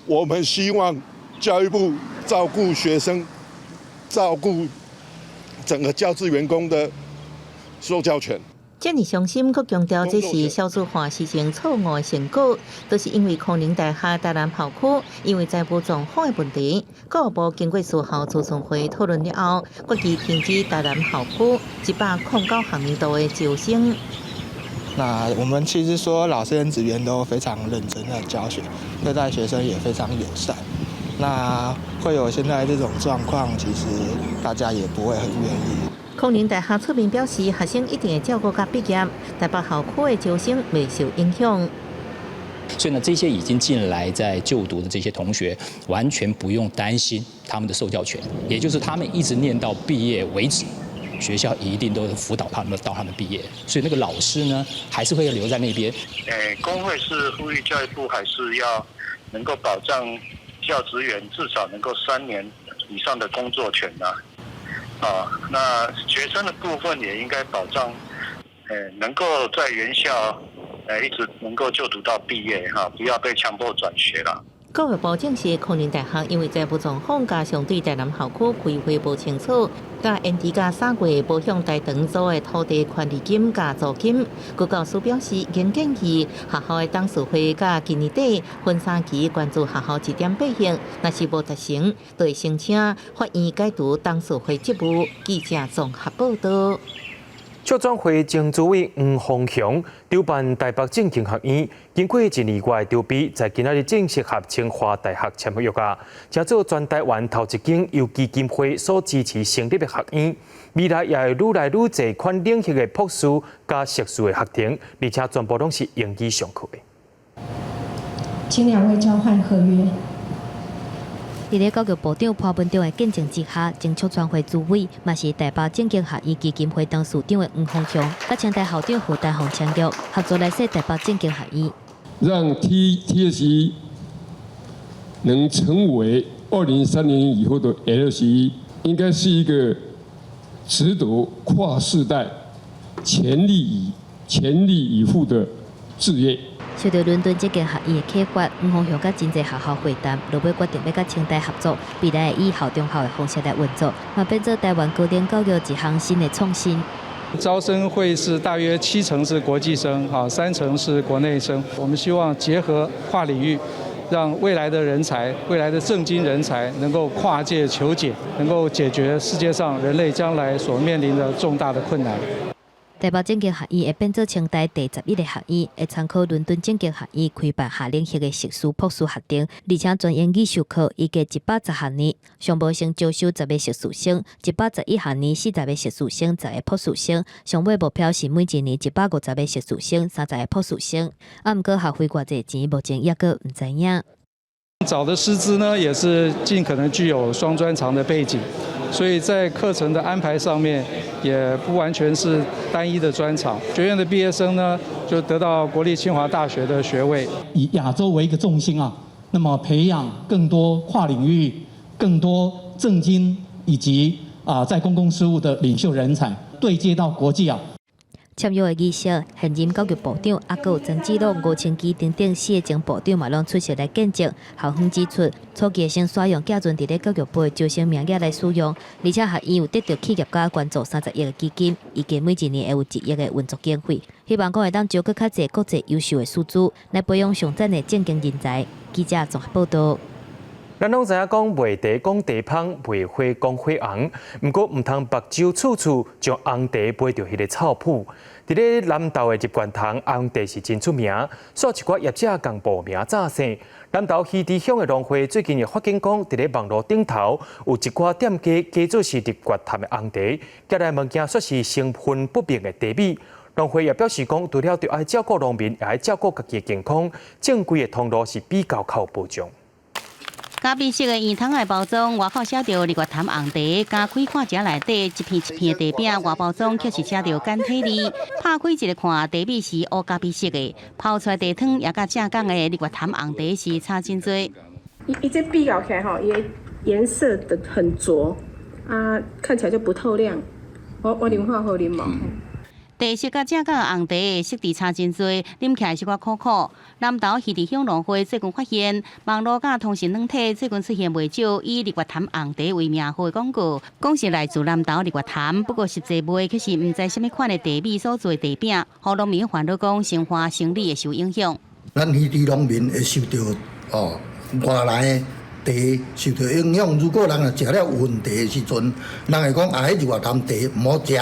我们希望教育部照顾学生，照顾整个教职员工的受教权。这么伤心，佮强调这是少数化事情错误的成果，都是因为康宁大学台南校区因为财务状况的问题，教育部经过事后咨询会讨论了后，决议停止台南校区109学年度的招生。那我们其实说老师跟职员都非常认真的教学，对待学生也非常友善。那会有现在这种状况，其实大家也不会很愿意。康宁大学出面表示，学生一定会照顾到毕业，台北校区的招生未受影响。所以呢，这些已经进来在就读的这些同学，完全不用担心他们的受教权，也就是他们一直念到毕业为止。学校一定都辅导他们到他们毕业，所以那个老师呢，还是会留在那边。工会是呼吁教育部还是要能够保障教职员至少能够3年以上的工作权呐。那学生的部分也应该保障，能够在原校一直能够就读到毕业不要被强迫转学了。教育部证实，康宁大学因为财务状况加上对台南校区规划无清楚，甲延迟甲3月无向台长租的土地权利金加租金。据教师表示，经建议学校的董事会甲今年底分3期关注学校1点8项，若是无达成，就会申请法院解除董事会职务。记者综合报道。促转会前主委黄宏雄筹办台北政经学院，经过1年外筹备，在今仔日正式合清华大学签约啊，成做全台湾头一间由基金会所支持成立的学院。未来也会愈来愈侪款领域的博士加硕士的学程，而且全部拢是英语上课的。请2位交换合约。伫咧教育部长潘文忠的见证之下，经促转会主委，嘛是台北政经学院基金会董事长的黄宏雄，甲清大校长胡大宏签约，合作来设台北政经学院，让 TSE 能成为2030年以后的 LCE， 应该是一个值得跨世代全力以赴的事业。受到伦敦这间学院的启发，黄宏雄甲真侪学校会谈，落尾决定要甲清大合作，未来会以校中校的方式来运作，嘛变做台湾高等教育一项新的创新。招生会是大约70%是国际生，30%是国内生。我们希望结合跨领域，让未来的人才、未来的政经人才能够跨界求解，能够解决世界上人类将来所面临的重大的困难。台北政经学院会变做清代第11个学院，会参考伦敦政经学院开办下领域的硕士、博士学程，而且专英语授课预计110学年，上无先招收10个硕士生，111学年40个硕士生，10个博士生，上尾目标是每一年150个硕士生，30个博士生。啊，毋过学费偌济钱，目前抑个毋知影。找的师资呢，也是尽可能具有双专长的背景，所以在课程的安排上面，也不完全是单一的专长。学院的毕业生呢，就得到国立清华大学的学位。以亚洲为一个重心啊，那么培养更多跨领域、更多政经以及在公共事务的领袖人才，对接到国际啊。签约的仪式，现任教育部长还有曾志乐、吴清基等等4个前部长嘛，拢出席来见证。校方指出，初期先选用寄存伫咧教育部的招生名额来使用，而且学院有得到企业家捐助30亿的基金，预计每一年会有1亿的运作经费。希望讲会当招搁较侪国际优秀的师资，来培养上赞的政经人才。记者综合报道。咱拢知影讲卖茶讲茶芳，卖花讲花红，毋过毋通目睭处处将红茶卖着迄个臭谱。伫咧南投的日冠堂，红茶是真出名，煞一寡业者共报名早生。南投溪池乡的农会最近也发现讲，伫咧网络顶头有一寡店家假做是日冠潭的红茶，寄来物件却是成分不明的茶米。农会也表示讲，除了着爱照顾农民，也爱照顾家己的健康，正规的通路是比较靠保障。咖啡色的圆筒的包装，外口写着日月潭红茶，加开看只内底一片一片的茶饼，外包装却是写着简体字。拍开一个看，茶米是乌咖啡色的，泡出来茶汤也甲正港的日月潭红茶是差真多。伊这比较起来吼，伊的颜色的很浊啊，看起来就不透亮。我啉看好啉无？茶色甲正港的红茶色地差真多，啉起来是寡苦苦。南投溪池乡农会最近发现，网络甲通讯软体最近出现袂少以日月潭红茶为名号的广告，讲是来自南投日月潭，不过实际卖却是毋知什么款的茶米所做的茶饼，互农民烦恼讲生活生理会受影响。咱溪池农民会受到外来的茶受到影响。如果人若食了有问题的时阵，人会讲日月潭茶毋好食。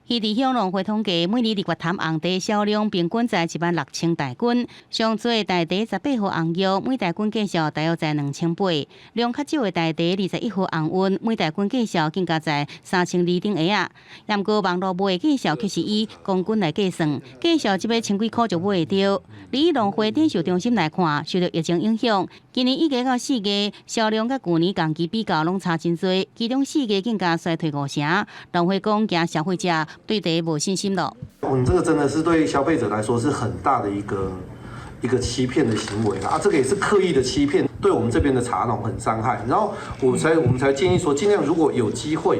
溪池乡农会统计，每年日月潭红茶销量平均在16000大斤，上多的大茶18号红药，每大斤计数大约在2000杯；量较少的大茶21号红韵，每大斤计数更加在3200顶下啊。不过网络卖的计数却是以公斤来计算，计数即要千几块就买得到。以农会电售中心来看，受到疫情影响，今年1月到4月销量甲去年同期比较拢差真多，其中4月更加衰退5成。农会讲，惊消费者对茶无信心了。我们这个真的是对消费者来说是很大的一个欺骗的行为啊！这个也是刻意的欺骗，对我们这边的茶农很伤害。然后我们才建议说，尽量如果有机会，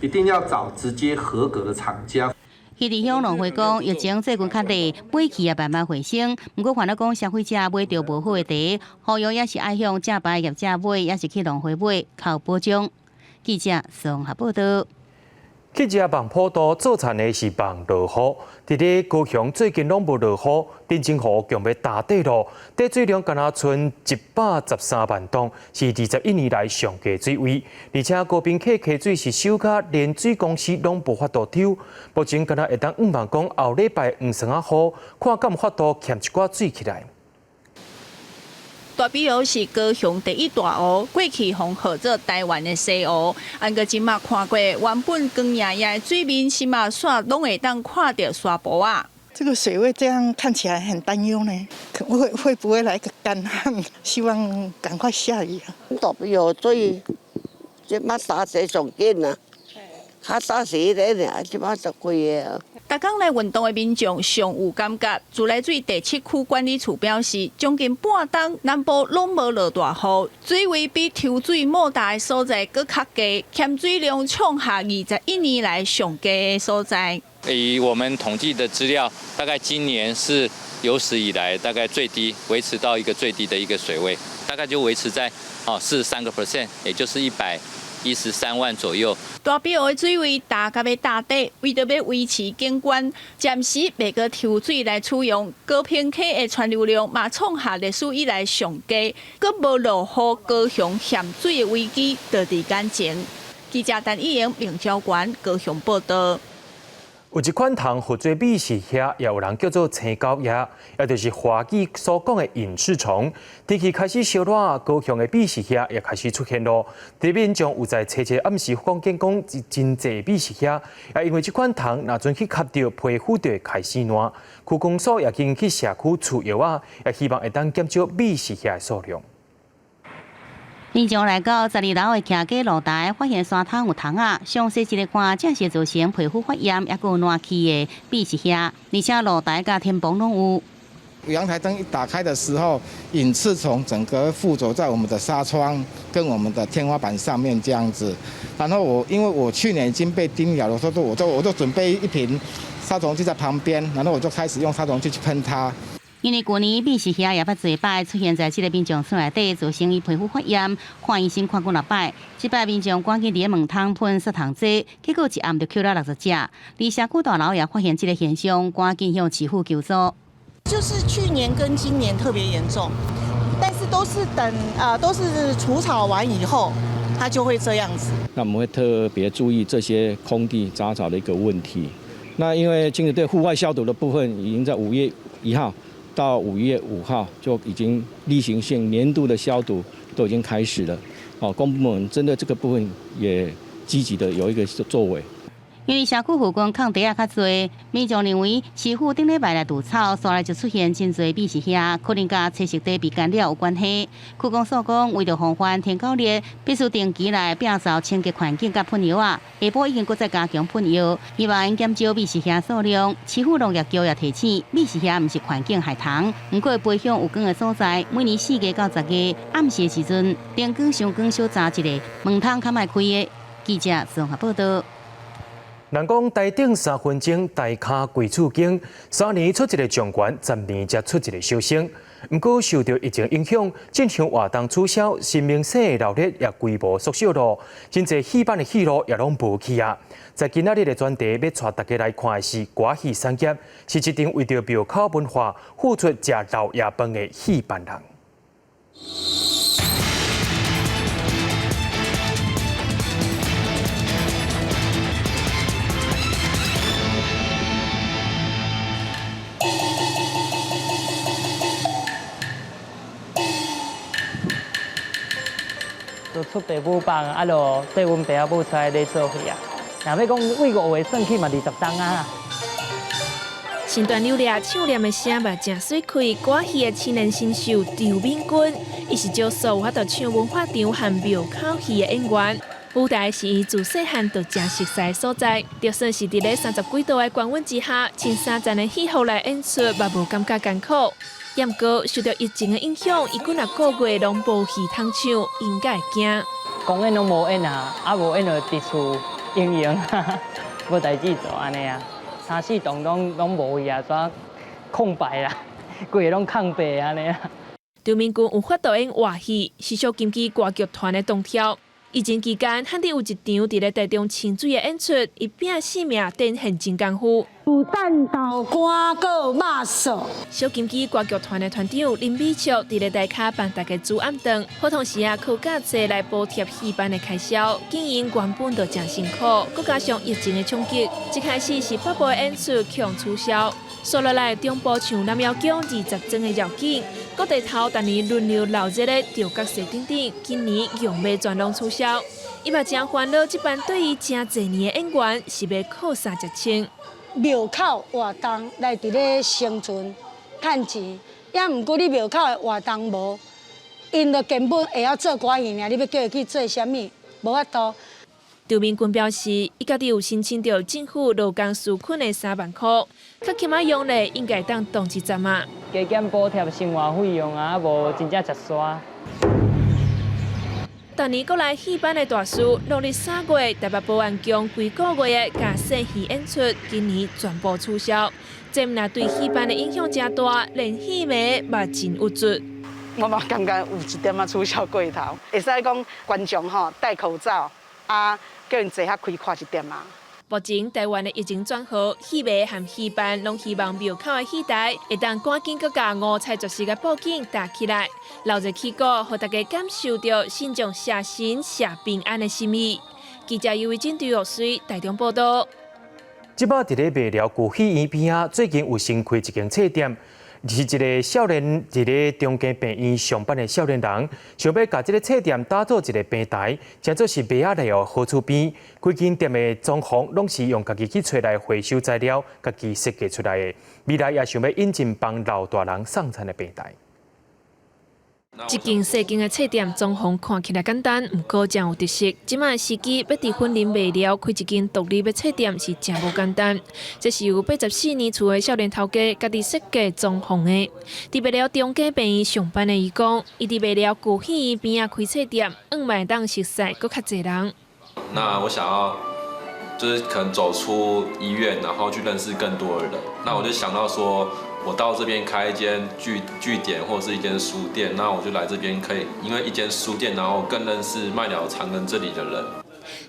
一定要找直接合格的厂家。溪池乡农会讲，疫情最近较低，买气也慢慢回升。不过，烦恼讲消费者买到无好的茶，呼吁也是爱向正牌业者买，也是去农会买，靠保障。记者综合报道。记者望普渡做田的是望落雨，伫咧高雄最近拢无落雨，镇政府强要打底路，底水量敢若剩113万吨，是21年来上低水位。而且高屏溪溪水是收甲连水公司拢无法度抽，目前敢若会当望讲后礼拜黄霜啊雨，看敢法度欠一寡水起来。大比湖是高雄第一大湖，过去红号做台湾的西湖。按个今麦看过，原本光莹莹的水面，起码煞拢会当看到沙坡啊。这个水位这样看起来很担忧呢，会不会来个干旱？希望赶快下雨啊！大比湖水即麦打水上紧啊，较早时咧尔，即麦就贵个。逐工来运动的民众上有感觉，自来水第7区管理处表示，将近半冬南部拢无落大雨，水位比抽水莫大的所在搁较低，欠水量创下21年来上低的所在。以我们统计的资料，大概今年是有史以来大概最低，维持到一个最低的一个水位，大概就维持在43%，也就是113万左右。大比湖的水位大甲要大底，为着要维持景观，暂时袂搁抽水来取用。高屏溪的川流量嘛创下历史以来上低，搁无落雨，高雄欠水的危机就伫眼前。记者陈以莹、明昭关高雄报道。有一款糖和做美食虾，也有人叫做青膏鸭，也就是华语所讲的隐翅虫。天气开始烧热，高雄的美食虾也开始出现咯。地面上有在悄悄暗示讲真侪美食虾，也因为这款糖若准去吸到皮肤，就会开始烂。区公所也经去社区出药啊，也希望会当减少美食虾的数量。民众来到12楼的徛街露台，发现山头有虫仔，详细一个看，正是造成皮肤发炎，也有烂气的美食虾，而且露台甲天棚拢有。阳台灯一打开的时候，隐翅虫整个附着在我们的纱窗跟我们的天花板上面这样子。然后因为我去年已经被叮咬了，我就准备一瓶杀虫剂在旁边，然后我就开始用杀虫剂去喷它。因为去年美食虾也捌侪摆出现在这个民众厝内底，造成伊皮肤发炎，看医生看过6摆。这摆民众赶紧伫门窗喷杀虫剂，结果一暗就捡了60只。离社区大楼也发现这个现象，赶紧向市府求助。就是去年跟今年特别严重，但是都是都是除草完以后，它就会这样子。那我们会特别注意这些空地杂草的一个问题。那因为清洁队户外消毒的部分已经在5月1号到5月5号就已经例行性年度的消毒都已经开始了。公部门针对这个部分也积极的有一个作为。因为社区附近空地较多，民众认为市府顶礼拜来除草，所来就出现真侪美食虾，可能甲栖息地被干扰有关系。区公所讲，为着防范天高热，必须定期来摒扫清洁环境甲喷药啊。下晡已经搁再加强喷药，希望减少美食虾数量。市府农业局也提醒，美食虾毋是环境害虫，不过飞向有光的所在，每年4月到10月暗时的时阵，灯光上光小炸一个，门窗较莫开的。记者综合报道。人讲台顶3分钟，大卡贵厝经，3年出一个状元，10年才出一个小生。不过受到疫情影响，正常活动取消，新明星的热烈也规模缩小了，真侪戏班的戏路也拢无去啊。在今仔日的专题要带大家来看的是歌戏产业，是一场为着庙口文化付出食老夜饭的戏班人。就出爸母房，啊，就缀阮爸母出来咧做戏啊。若要讲为5月算起嘛，20档啊。身段流利、唱念的声嘛真水开，歌戏的青年新秀赵敏君，伊是少数有法度唱文化场和庙口戏的演员。舞台是伊自细汉就真熟悉的所在，就算是伫咧30几度的高温之下，穿3层的戏服来演出，嘛无感觉艰苦。不过受到疫情的影响，伊几若个月拢无戏通唱，应该会惊。公演拢无演啊，无演就伫厝营营，无代志做安尼啊。3、4栋拢无去啊，煞空白啦，规个拢空白安尼啊。赵敏君有法度演话戏，是小金鸡歌剧团的同跳。疫情期间，罕地有一场伫咧台中清水的演出，伊拼性命展现真功夫。有蛋豆干个肉臊。小金鸡歌剧团的团长林美淑伫咧台卡帮大家煮暗顿，普通时靠假册来补贴戏班的开销。经营原本就真辛苦，佮加上疫情的冲击，一开始是北部的演出强取消。所落来中部像南瑶宫20层的绕境，各地头逐年轮流闹热的吊角蛇等等，今年用要全拢取消。伊嘛真烦恼，这班对伊真侪年的演员是要靠啥食穿？庙口活动来伫咧生存趁钱，也毋过你庙口的活动无，因就根本会晓做歌戏尔，你要叫伊去做啥物，无法度。赵敏君表示，伊家己有申请到政府劳工纾困的3万块，较起码用咧应该当动一阵啊。加减补贴生活费用啊，无真正食煞。当年过来戏班的大师，农历3月台北保安宫规个月的假戏戏演出，今年全部取消。这若对戏班的影响真大，连戏迷嘛真无助。我嘛感觉有一点仔取消过头，会使讲观众戴口罩啊。叫因坐遐开看一点啊！目前台湾的疫情转好，戏迷和戏班拢希望庙口的戏台会当赶紧佮甲5彩12个布景搭起来，留着起鼓，互大家感受到信众谢神谢平安的心意。记者尤伟金对学水台中报道。即摆伫咧卖寮旧戏院边啊，最近有新开一间册店，是一个少年伫咧中间病院上班的少年人，想要甲即个册店打造一个平台，称作是卖仔寮好厝边。规间店的装潢拢是用家己去找来回收材料，家己设计出来的。未来也想要引进帮老大人送餐的平台。 一间细间的册店装潢看起来简单，不过真有特色。即卖时机要伫婚林卖了开一间独立的册店是真无简单。这是由84年厝的少年头家家己设计装潢的。伫卖了中间病院上班的伊讲，伊伫卖了旧戏院边啊开册店，卖当熟悉搁较侪人。那我想要就是可能走出医院，然后去认识更多的人。那我就想到说。 我到这边开一间据点或者是一间书店，那我就来这边可以，因为一间书店，然后更认识麦寮长庚这里的人。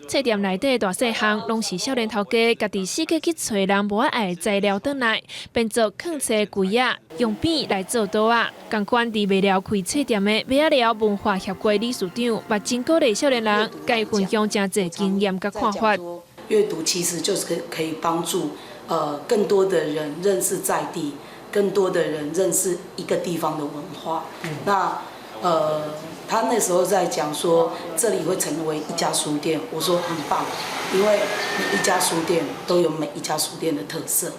册店内底大细项拢是少年头家家己四处去找人无爱的材料倒来，变做藏册柜仔，用笔来做刀啊。同款伫卖寮开册店的卖仔寮文化协会理事长目真鼓励少年人，甲伊分享真侪经验甲看法。阅读其实就是可以帮助更多的人认识在地。 更多的人认识一个地方的文化。那他那时候在讲说，这里会成为一家书店。我说很棒，因为每一家书店都有每一家书店的特色。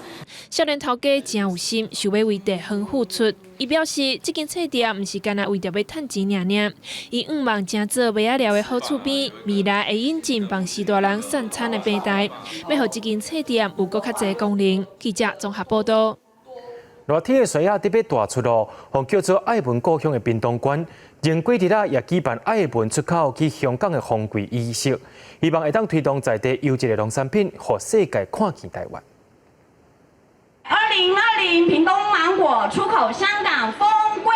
少年头家真有心，想要为地方付出。伊表示，这间册店毋是干那为着要趁钱尔，伊望正做卖仔寮的好厝边，未来会引进帮时大人送餐的平台，要让这间册店有更较侪功能。记者综合报道。 热天的水啊，特别大出咯，互叫做爱文故乡的屏东县，前几日啊也举办爱文出口去香港的封柜仪式，希望会当推动在地优质的农产品，互世界看见台湾。2020屏东芒果出口香港封柜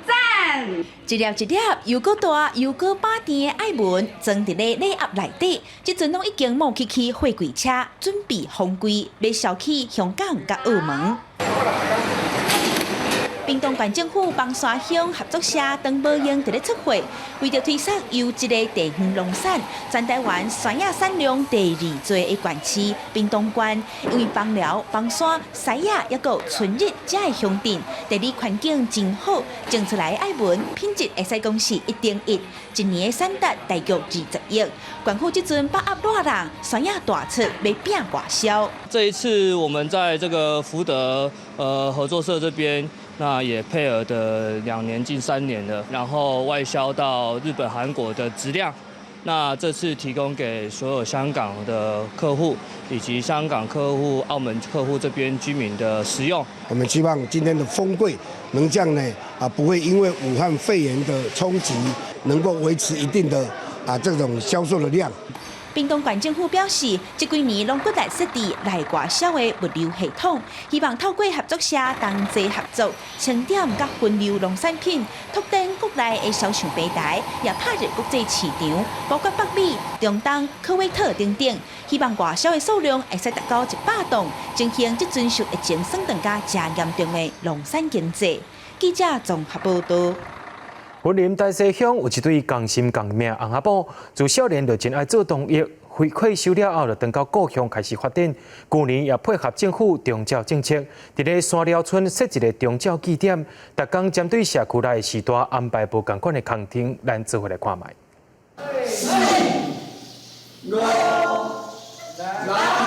赞。一粒一粒又搁大又搁饱甜的爱文，装伫咧礼盒内底，即阵拢已经冒起货柜车，准备封柜，要销去香港甲澳门。 屏东县政府帮山乡合作社当无用伫咧出货，为着推广优质的地方农产，全台湾山野产量第2最的县市屏东县，因为帮寮、帮山、西野抑个春日这的乡镇，地理环境真好，种出来的爱文品质会使讲是1等1，一年的产值大约20亿。县府即阵把握大人，山野大出要拼外销。这一次我们在这个福德合作社这边。 那也配合的2年近3年了，然后外销到日本、韩国的质量。那这次提供给所有香港的客户，以及香港客户、澳门客户这边居民的食用。我们希望今天的封柜能这样呢不会因为武汉肺炎的冲击，能够维持一定的这种销售的量。 屏东县政府表示，这几年拢搁来设置内外销的物流系统，希望透过合作社同齐合作，清点甲分流农产品，拓展国内的销售平台，也踏入国际市场，包括北美、中东、科威特等等。希望外销的数量会使达到100吨，进行这阵受疫情升等加真严重的农产经济。记者综合报道。 云林大西乡有一对共心共命的翁仔某，自少年就真爱做农业，退休了后就回到故乡开始发展。去年也配合政府中教政策，伫咧山寮村设一个中教据点，逐工针对社区内的时代安排无同款的工程，咱做伙来看卖。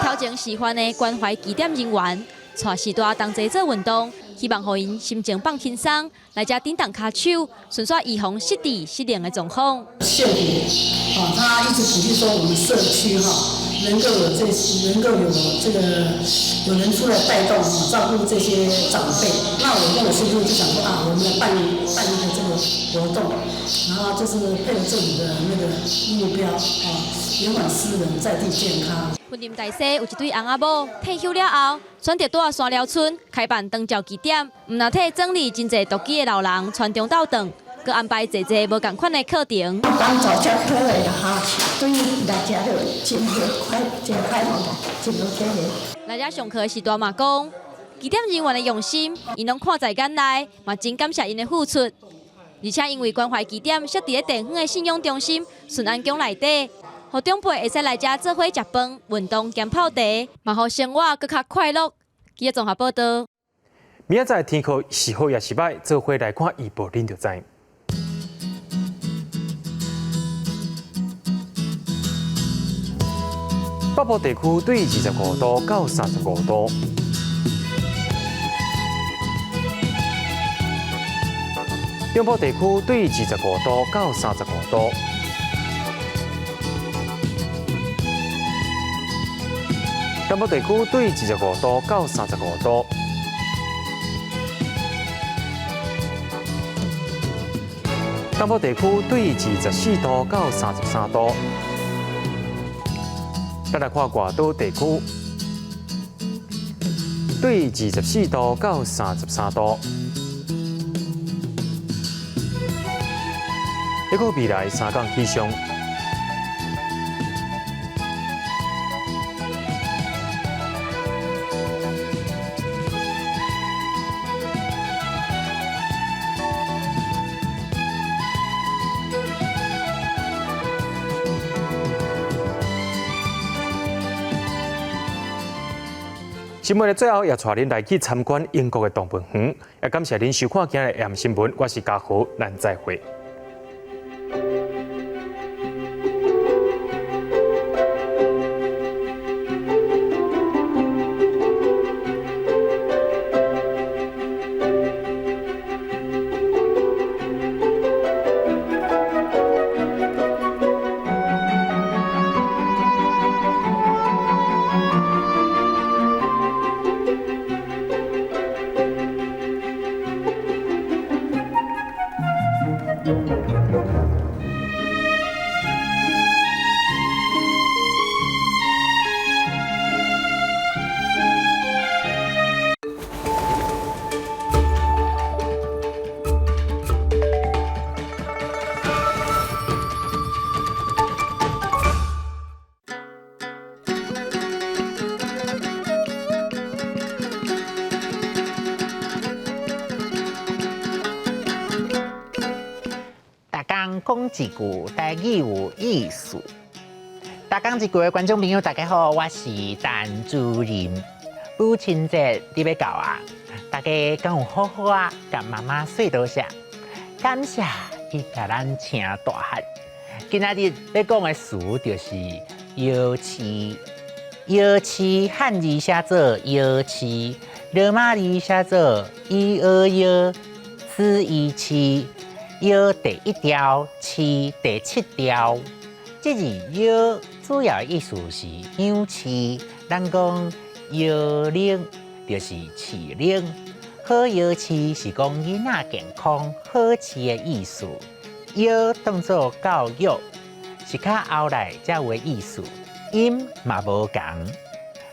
头前示范的关怀据点人员，带时代同齐做运动。 希望让因心情放轻松，来遮叮当骹手，顺续预防失智失灵的状况。秀莲，他一直鼓励说我们社区能够有这个有人出来带动照顾这些长辈。那我跟我师傅就想说我们来办一个这个活动，然后就是配合政府的那个目标延缓私人在地健康。 云林大西有一对翁仔某退休了后，选择住山寮村开办长照据点，唔但替整理真侪独居的老人传宗道长，佮安排侪侪无共款的课程。当早教课的对大家都真快乐，真有体验。来遮上课时，大嘛讲，据点人员的用心，因拢看在眼内，嘛真感谢因的付出。而且因为关怀据点设伫咧地方的信用中心顺安宫内底。互长辈会使来遮做伙食饭、运动兼泡茶，嘛互生活更较快乐。记者综合报道。明仔载天气是好也是歹，做伙来看预报，恁就知。北部地区对25度到35度，中部地区对25度到35度，南部地区对25度到35度。南部地区对24度到33度。咱来看外岛地区，对24度到33度。一个未来3天气象。新闻的最后，也带您来去参观英国的动物园。也感谢您收看今日的AM新闻，我是嘉豪，咱再会。讲一句台语有意思。大讲一句的观众朋友，大家好，我是陈主任。母亲节你要到啊，大家敢有好好啊，甲妈妈说多谢，感谢伊甲咱请大汉。今仔日要讲的词就是摇旗，摇旗汉字写作摇旗，罗马字写作1、2、摇，此一旗。摇第1条，旗第7条。这字摇主要意思是养翅，咱讲摇铃就是翅铃。好摇翅是讲囡仔健康好饲的意思。摇当作教育，是较后来才有的意思。音嘛无同。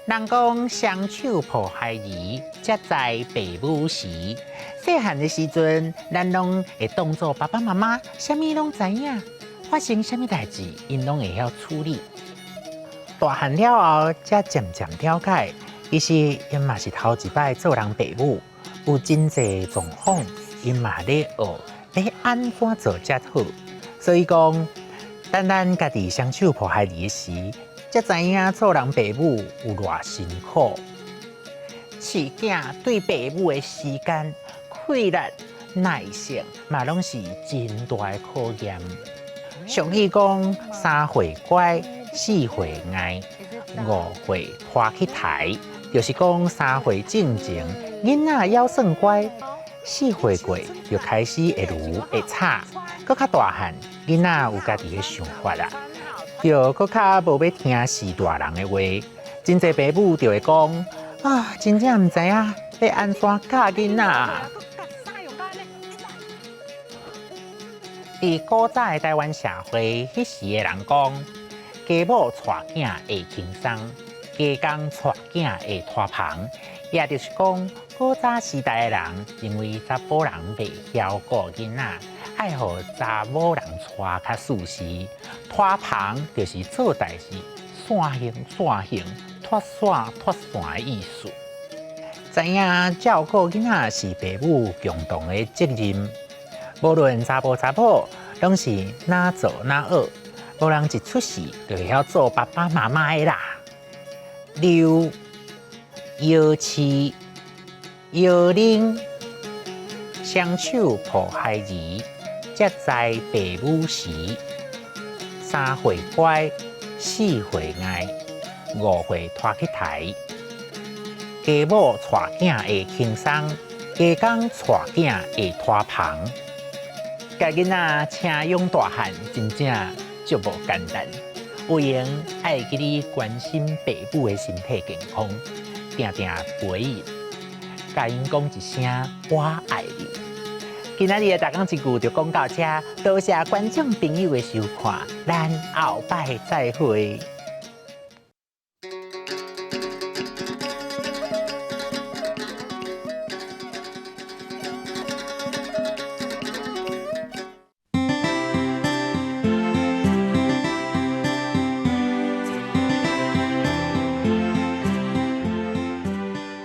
人讲双手抱孩儿，才知父母时。细汉的时阵，咱拢会当作爸爸妈妈，啥物拢知影，发生啥物代志，因拢会晓处理。大汉了后，才渐渐了解，其实因嘛是头一摆做人父母，有真济状况，因嘛咧学，要安怎做才好。所以讲，当咱家己双手抱孩儿时，才知影做人父母有偌辛苦。饲囝对父母的时间、气力、耐性，嘛拢是真大的考验。俗语讲：3岁乖，4岁爱，5岁拖去台，就是讲3岁正经，囡仔要算乖；4岁过就开始会撸会吵，搁较大汉，囡仔有家己的想法啦。就搁较无要听是大人的话，真济爸母就会讲啊，真正唔知影要安怎教囡仔。伫古早的台湾社会，迄时的人讲，家母带囝会轻松，家公带囝会拖棚，也就是讲，古早时代的人认为查甫人袂晓顾囡仔，爱互查某人带较舒适。拖棚就是做代志线行线行，脱线脱线的意思。知影照顾囡仔是父母共同的责任，无论查甫查某，拢是哪做哪学，无人一出世就会晓做爸爸妈妈的啦。6. 摇旗摇铃，双手抱孩儿，接在父母时。3岁乖，4岁爱，5岁拖去台。家母带囝会轻松，家公带囝会拖棚。家囡仔请养大汉，真正足无简单。有闲爱记你关心爸母的身体健康，定定陪伊，甲因讲一声我爱你。今仔日的大讲一句就讲到这，多谢观众朋友的收看，咱后摆再会。